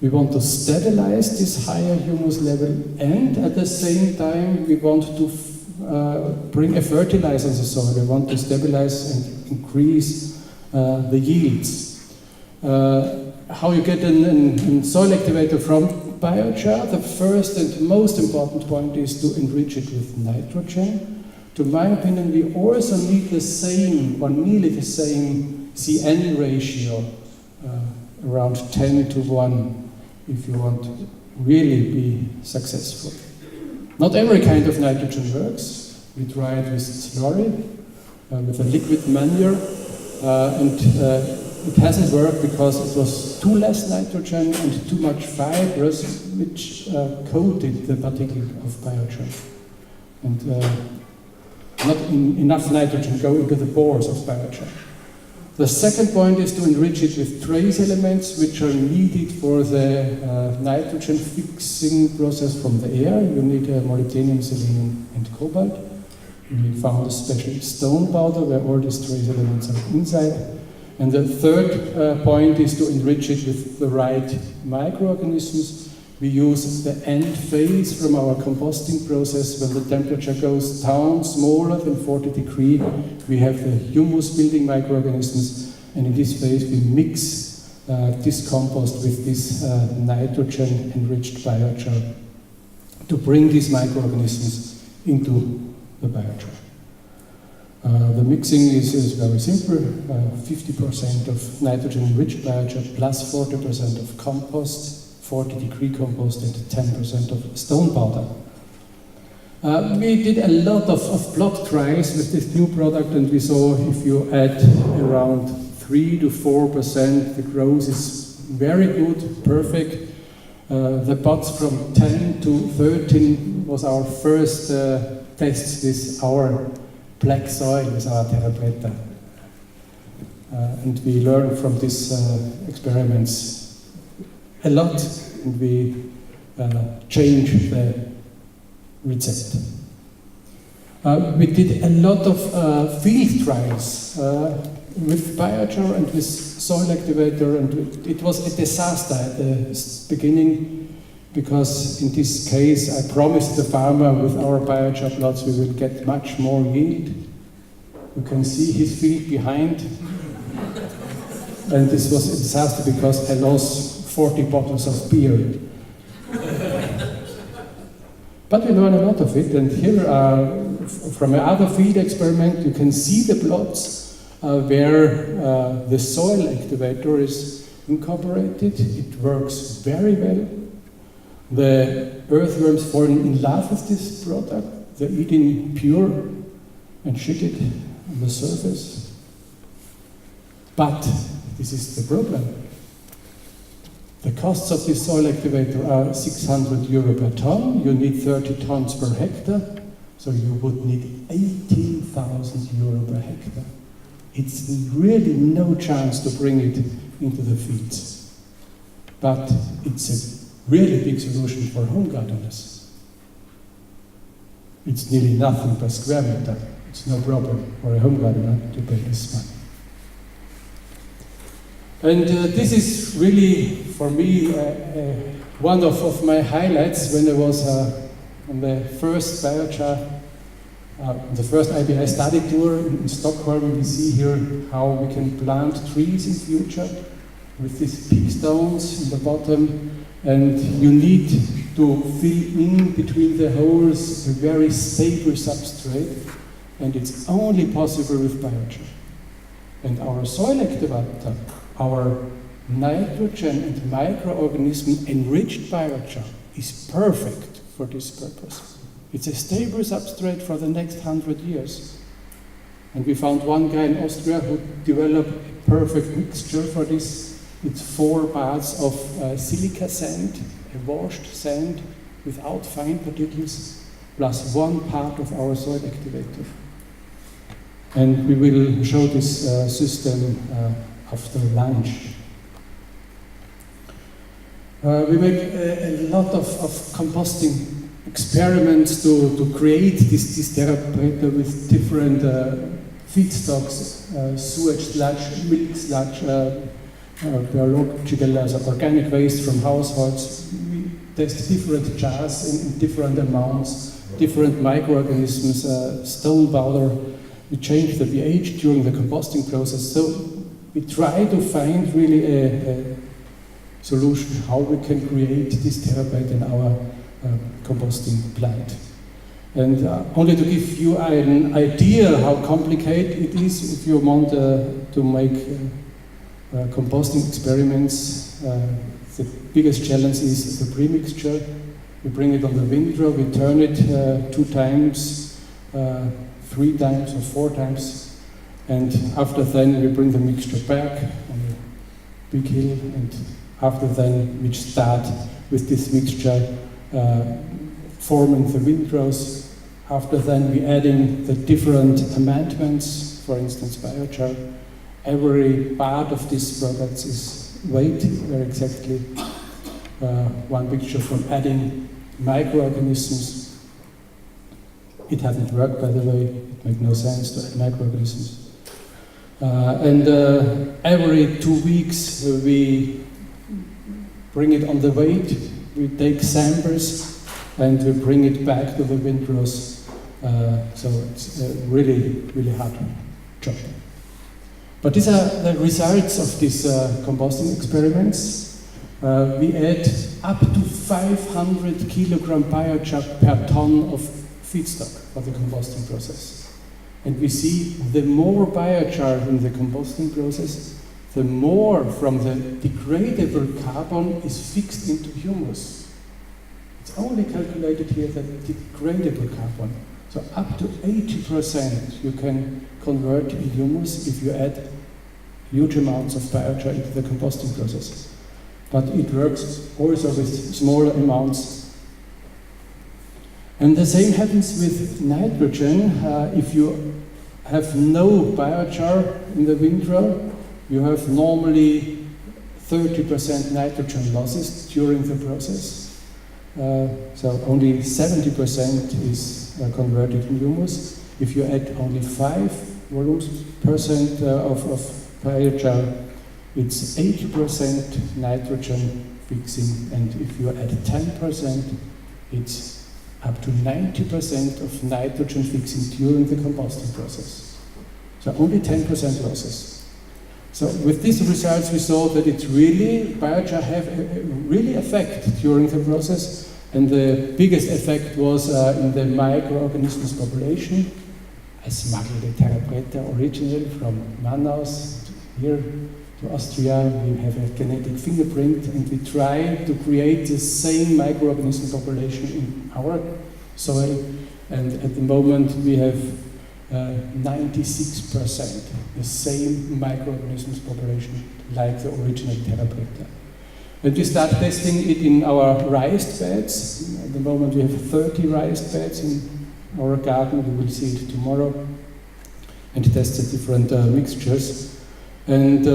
We want to stabilize this higher humus level, and at the same time we want to bring a fertilizer in the soil. We want to stabilize and increase the yields. How you get a soil activator from biochar? The first and most important point is to enrich it with nitrogen. To my opinion, we also need the same, or nearly the same CN ratio, around 10 to 1, if you want to really be successful. Not every kind of nitrogen works. We tried with slurry, with a liquid manure, and it hasn't worked because it was too less nitrogen and too much fibers, which coated the particle of biochar. And not enough nitrogen go into the pores of biochar. The second point is to enrich it with trace elements which are needed for the nitrogen fixing process from the air. You need molybdenum, selenium, and cobalt. We found a special stone powder where all these trace elements are inside. And the third point is to enrich it with the right microorganisms. We use the end phase from our composting process. When the temperature goes down smaller than 40 degrees, we have the humus building microorganisms, and in this phase we mix this compost with this nitrogen enriched biochar to bring these microorganisms into the biochar. The mixing is very simple, 50% of nitrogen enriched biochar plus 40% of compost, 40-degree compost, and 10% of stone powder. We did a lot of plot trials with this new product, and we saw if you add around 3 to 4%, the growth is very good, perfect. The pots from 10 to 13 was our first test with our black soil, with our terra preta. And we learned from these experiments a lot, and we changed the recipe. We did a lot of field trials with biochar and with soil activator, and it was a disaster at the beginning, because in this case I promised the farmer with our biochar plots we will get much more yield. You can see his field behind. And this was a disaster because I lost 40 bottles of beer. But we learned a lot of it, and here from another field experiment you can see the plots where the soil activator is incorporated. It works very well. The earthworms fall in love with this product. They eat it pure and shit it on the surface. But this is the problem. The costs of this soil activator are 600 euro per ton. You need 30 tons per hectare, so you would need 18,000 euro per hectare. It's really no chance to bring it into the fields. But it's a really big solution for home gardeners. It's nearly nothing per square meter. It's no problem for a home gardener to pay this money. And this is really, for me, one of my highlights when I was on the first biochar, the first IBI study tour in Stockholm. We see here how we can plant trees in future with these big stones in the bottom, and you need to fill in between the holes a very stable substrate, and it's only possible with biochar. And our soil activator, our nitrogen and microorganism enriched biochar is perfect for this purpose. It's a stable substrate for the next 100 years. And we found one guy in Austria who developed a perfect mixture for this. It's 4 parts of silica sand, a washed sand without fine particles, plus 1 part of our soil activator. And we will show this system after lunch. We make a lot of composting experiments to create this terra preta with different feedstocks, sewage sludge, milk sludge, biological organic waste from households. We test different jars in different amounts, different microorganisms, stone powder. We change the pH during the composting process. So we try to find really a solution how we can create this terra preta in our composting plant. And only to give you an idea how complicated it is if you want to make composting experiments. The biggest challenge is the premixture. We bring it on the windrow, we turn it 2 times, 3 times or 4 times, and after then we bring the mixture back on a big hill, and after then we start with this mixture forming the windrows. After then we adding the different amendments, for instance biochar, every part of these products is weighed very exactly. One picture from adding microorganisms. It hasn't worked, by the way. It makes no sense to add microorganisms. And every 2 weeks we bring it on the weight. We take samples and we bring it back to the windrows. So it's a really, really hard job. But these are the results of these combusting experiments. We add up to 500 kilogram biochar per ton of feedstock for the combusting process. And we see the more biochar in the combusting process, the more from the degradable carbon is fixed into humus. It's only calculated here that degradable carbon. So up to 80% you can convert in humus if you add huge amounts of biochar into the combusting process. But it works also with smaller amounts. And the same happens with nitrogen. If you have no biochar in the windrow, you have normally 30% nitrogen losses during the process. So only 70% is converted in humus. If you add only 5% of biochar, it's 80% nitrogen fixing, and if you add 10%, it's up to 90% of nitrogen fixing during the combusting process. So only 10% losses. So with these results we saw that it's really, biochar have a really effect during the process, and the biggest effect was in the microorganisms population. I smuggled a Terrapreta original from Manaus here to Austria. We have a genetic fingerprint, and we try to create the same microorganism population in our soil. And at the moment we have 96% the same microorganisms population like the original Terrapreta. And we start testing it in our raised beds. At the moment we have 30 raised beds in our garden. We will see it tomorrow and test the different mixtures. And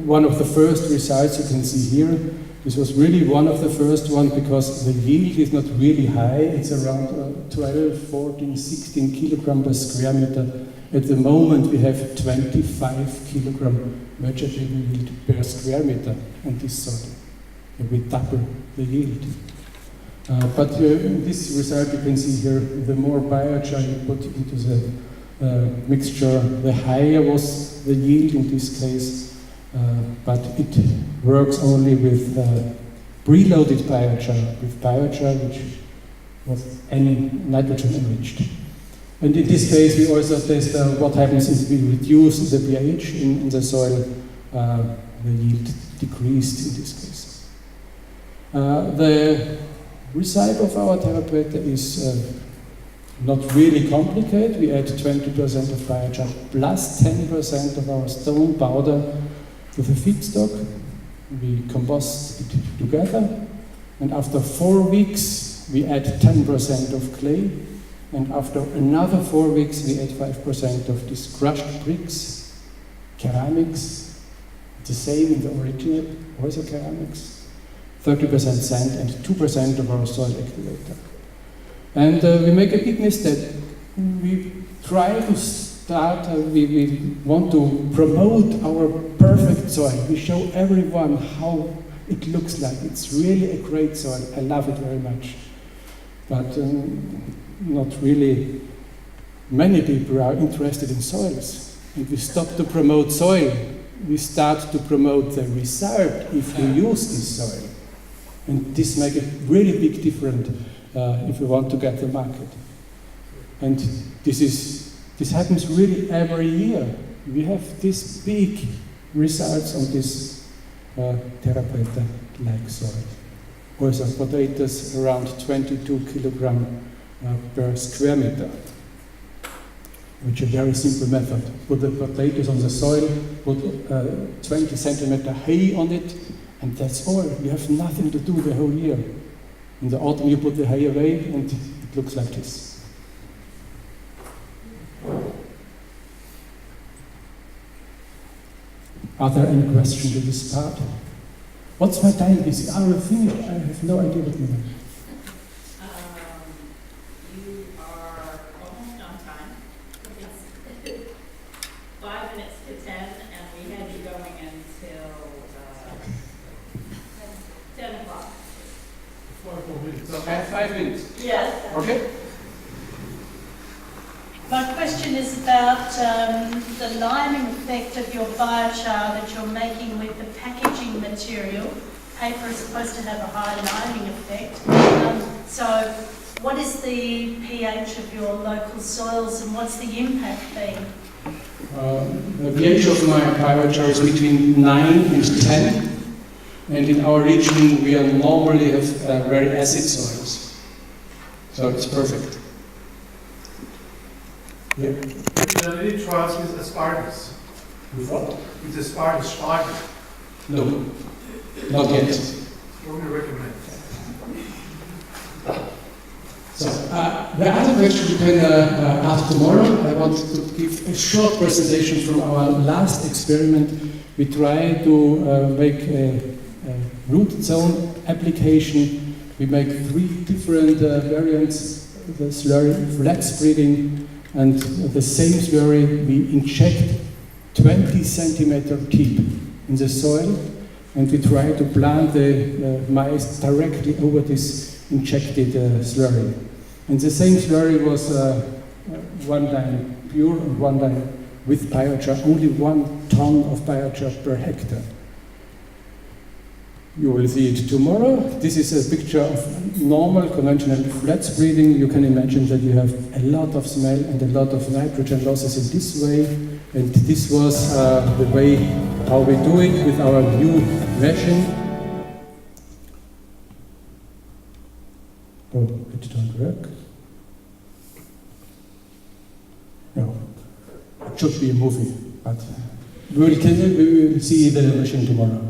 one of the first results you can see here, this was really one of the first ones because the yield is not really high. It's around 12, 14, 16 kilogram per square meter. At the moment we have 25 kilogram vegetable yield per square meter on this soil. And we double the yield. But in this result you can see here, the more biochar you put into the mixture, the higher was the yield in this case, but it works only with preloaded biochar, with biochar which was nitrogen enriched. And in this case we also test what happens if we reduce the pH in the soil, the yield decreased in this case. The result of our Terrapreta is not really complicated. We add 20% of biochar plus 10% of our stone powder to the feedstock. We combust it together, and after 4 weeks we add 10% of clay, and after another 4 weeks we add 5% of these crushed bricks, ceramics, the same in the original, also ceramics, 30% sand and 2% of our soil activator. And we make a big mistake. We try to start, we want to promote our perfect soil. We show everyone how it looks like. It's really a great soil. I love it very much. But not really many people are interested in soils. And we stop to promote soil. We start to promote the result if we use this soil. And this makes a really big difference if we want to get the market. And this happens really every year. We have these big results on this Terrapreta-like soil. Also potatoes around 22 kilogram per square meter, which is a very simple method. Put the potatoes on the soil, put 20 centimeter hay on it, and that's all. You have nothing to do the whole year. In the autumn you put the hay away and it looks like this. Are there any questions to this part? What's my time busy? Are we finished? I have no idea what we do. You are almost on time. It's 5 minutes to 10, and we had you going until 10 o'clock. 4 minutes. So I have 5 minutes. Yes. Okay. My question is about the liming effect of your biochar that you're making with the packaging material. Paper is supposed to have a high liming effect. So what is the pH of your local soils and what's the impact been? The pH of my biochar is between 9 and 10. And in our region, we normally have very acid soils. So it's perfect. Yeah. Have you any trials with asparagus? With what? With asparagus, Spargel. No, not yet. What would you recommend? So, the other question you can ask tomorrow. I want to give a short presentation from our last experiment. We try to make a root zone application. We make 3 different variants, the slurry, flat spreading, and the same slurry we inject 20 centimeter deep in the soil, and we try to plant the maize directly over this injected slurry. And the same slurry was one time pure and one time with biochar, only 1 ton of biochar per hectare. You will see it tomorrow. This is a picture of normal conventional flat spreading. You can imagine that you have a lot of smell and a lot of nitrogen losses in this way. And this was the way how we do it with our new machine. Oh, it don't work. No, it should be a movie, but we will see the machine tomorrow.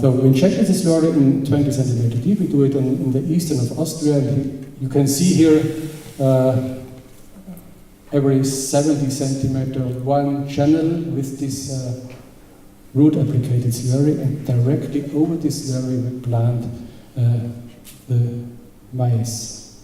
So we injected the slurry in 20 centimeter deep. We do it in the eastern of Austria. You can see here every 70 centimeter one channel with this root applicated slurry, and directly over this slurry we plant the maize.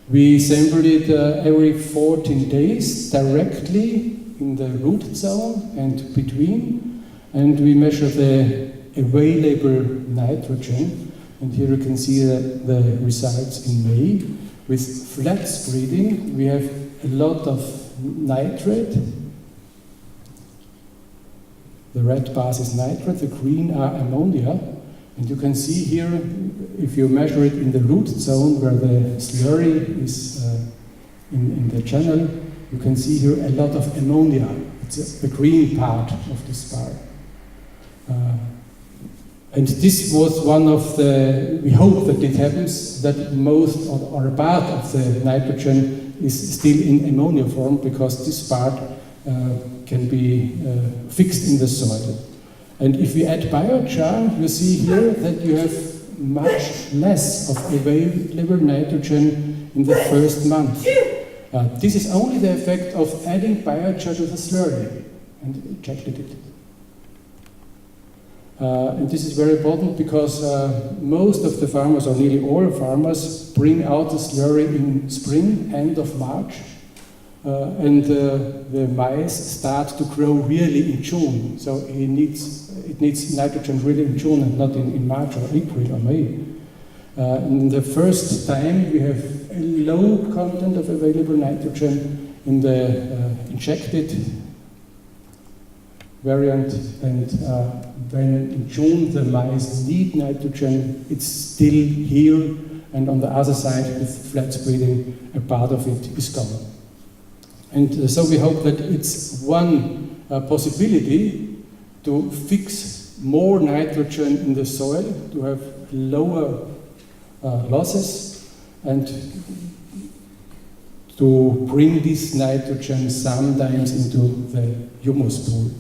We sample it every 14 days directly in the root zone and between, and we measure the available nitrogen, and here you can see the results in May. With flat spreading, we have a lot of nitrate. The red bars is nitrate, the green are ammonia, and you can see here, if you measure it in the root zone where the slurry is in the channel, you can see here a lot of ammonia. It's the green part of this bar. And this was one of the, we hope that it happens, that most or a part of the nitrogen is still in ammonia form, because this part can be fixed in the soil. And if we add biochar, you see here that you have much less of available nitrogen in the first month. This is only the effect of adding biochar to the slurry, and injected it. And this is very important because most of the farmers, or nearly all farmers, bring out the slurry in spring, end of March, and the maize start to grow really in June. So it needs nitrogen really in June and not in March or April or May. In the first time we have a low content of available nitrogen in the injected variant, and when in June the maize need nitrogen, it's still here, and on the other side with flat spreading a part of it is gone. And so we hope that it's one possibility to fix more nitrogen in the soil, to have lower losses, and to bring this nitrogen sometimes into the humus pool.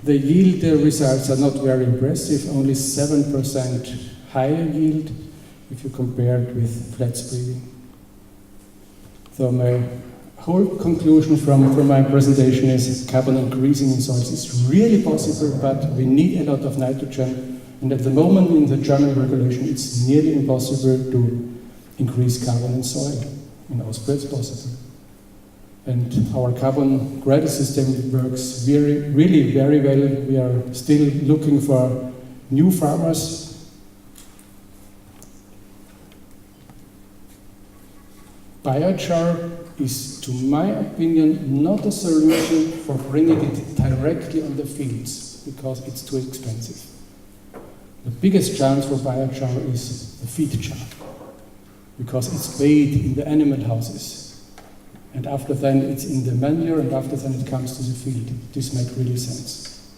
The yield results are not very impressive, only 7% higher yield if you compare it with flat spreading. So my whole conclusion from my presentation is carbon increasing in soils is really possible, but we need a lot of nitrogen. And at the moment in the German regulation, it's nearly impossible to increase carbon in soil. In Austria, it's possible. And our carbon credit system works really very well. We are still looking for new farmers. Biochar is, to my opinion, not a solution for bringing it directly on the fields, because it's too expensive. The biggest chance for biochar is the feed char, because it's paid in the animal houses. And after then it's in the manure, and after then it comes to the field. This makes really sense.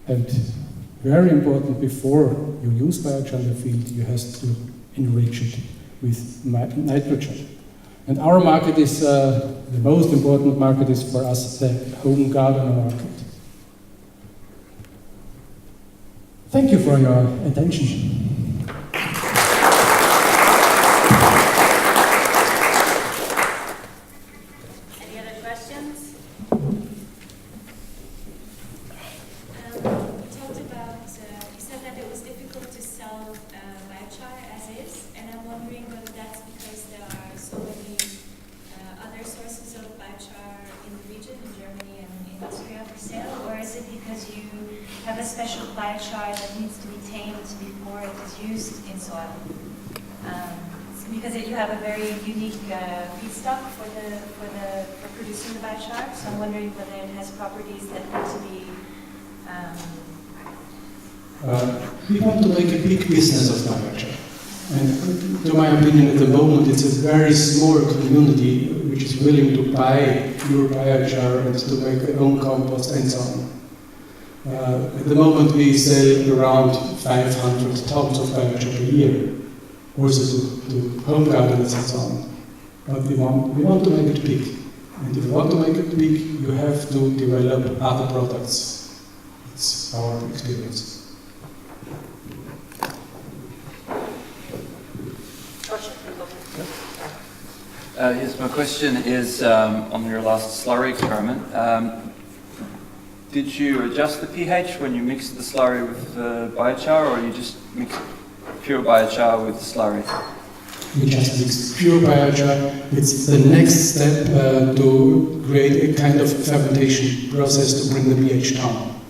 And very important, before you use biochar in the field, you have to enrich it with nitrogen. And our market is, the most important market is for us the home garden market. Thank you for your attention. Any other questions? You talked about, you said that it was difficult to sell biochar as is, and I'm wondering whether that's because there are so many other sources of biochar in the region, in Germany and in Austria for sale, or is it because you have a special biochar that needs to be tamed before it is used in soil? Because you have a very unique feedstock for producing the biochar, so I'm wondering whether it has properties that need to be. We want to make a big business of biochar, and to my opinion, at the moment, it's a very small community which is willing to buy pure biochar and to make their own compost and so on. At the moment, we sell around 500 tons of biochar per year, also to home gardens and so on. But we want to make it big. And if you want to make it big, you have to develop other products. It's our experience. Yes, my question is on your last slurry experiment. Did you adjust the pH when you mixed the slurry with biochar, or you just mixed pure biochar with slurry? We just mixed pure biochar. It's the next step to create a kind of fermentation process to bring the pH down.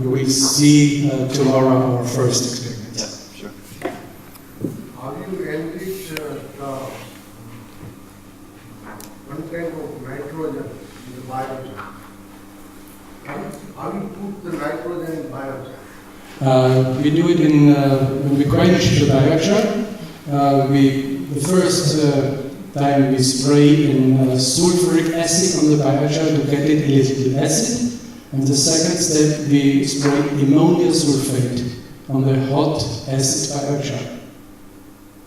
We will see tomorrow our first experiment. Yeah, sure. How do you enrich the content of nitrogen in the biochar? How do you put the nitrogen in biochar? We do it when we quench the biochar. The first time we spray in sulfuric acid on the biochar to get it a little acid. And the second step, we spray ammonia sulfate on the hot acid biochar.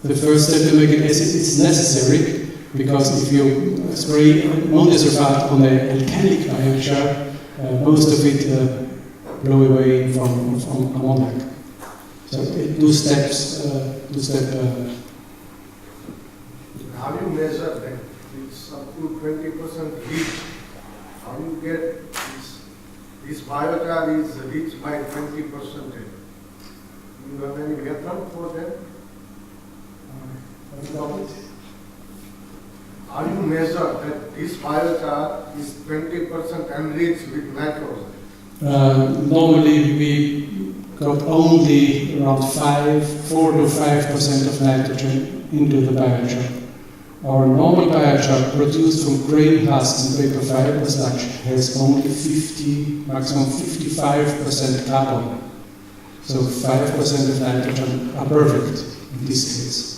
The first step to make it acid is necessary, because if you spray ammonia sulfate on the alkalic biochar, most of it blow away from ammoniac. So two steps. How do you measure that? It's up to 20% rich. How do you get this biochar is rich by 20%? Do you have any method for that? How do you measure that this biochar is 20% enriched with nitrogen? Normally we got only around 4 to 5% of nitrogen into the biochar. Our normal biochar produced from grain husks and paper fiber starch has only 50, maximum 55% carbon. So 5% of nitrogen are perfect in this case.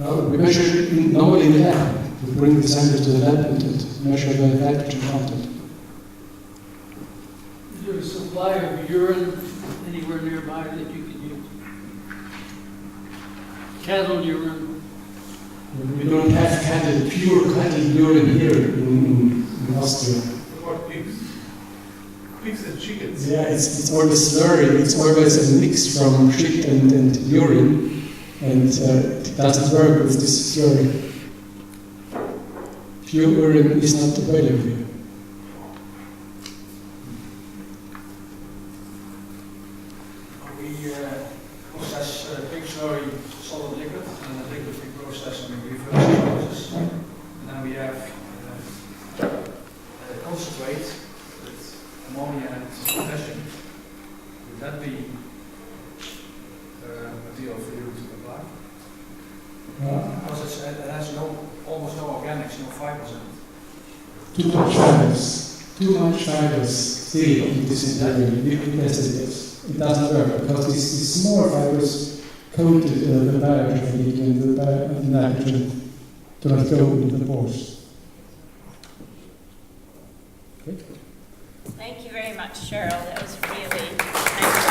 We measure it normally in the lab. We bring the sample to the lab and measure the nitrogen content. Is there a supply of urine anywhere nearby that you can use? Cattle urine? We don't have pure cattle urine here in Austria. What pigs? the chickens. Yeah, it's always slurry. It's always a mix from shit and urine, and it doesn't work with this slurry. Pure urine is not available here. We process pig slurry, solid liquid, and the liquid we process in reverse process. And then we have concentrate with ammonia and potassium. Would that be material for you to apply? Because it has almost no organics, no fibers in it. Too much fibers. Too much fibers still in this material. We tested it. It doesn't work because these small fibers coated the biotraffic and the nitrogen do not go into the pores. Thank you very much, Cheryl. That was really nice.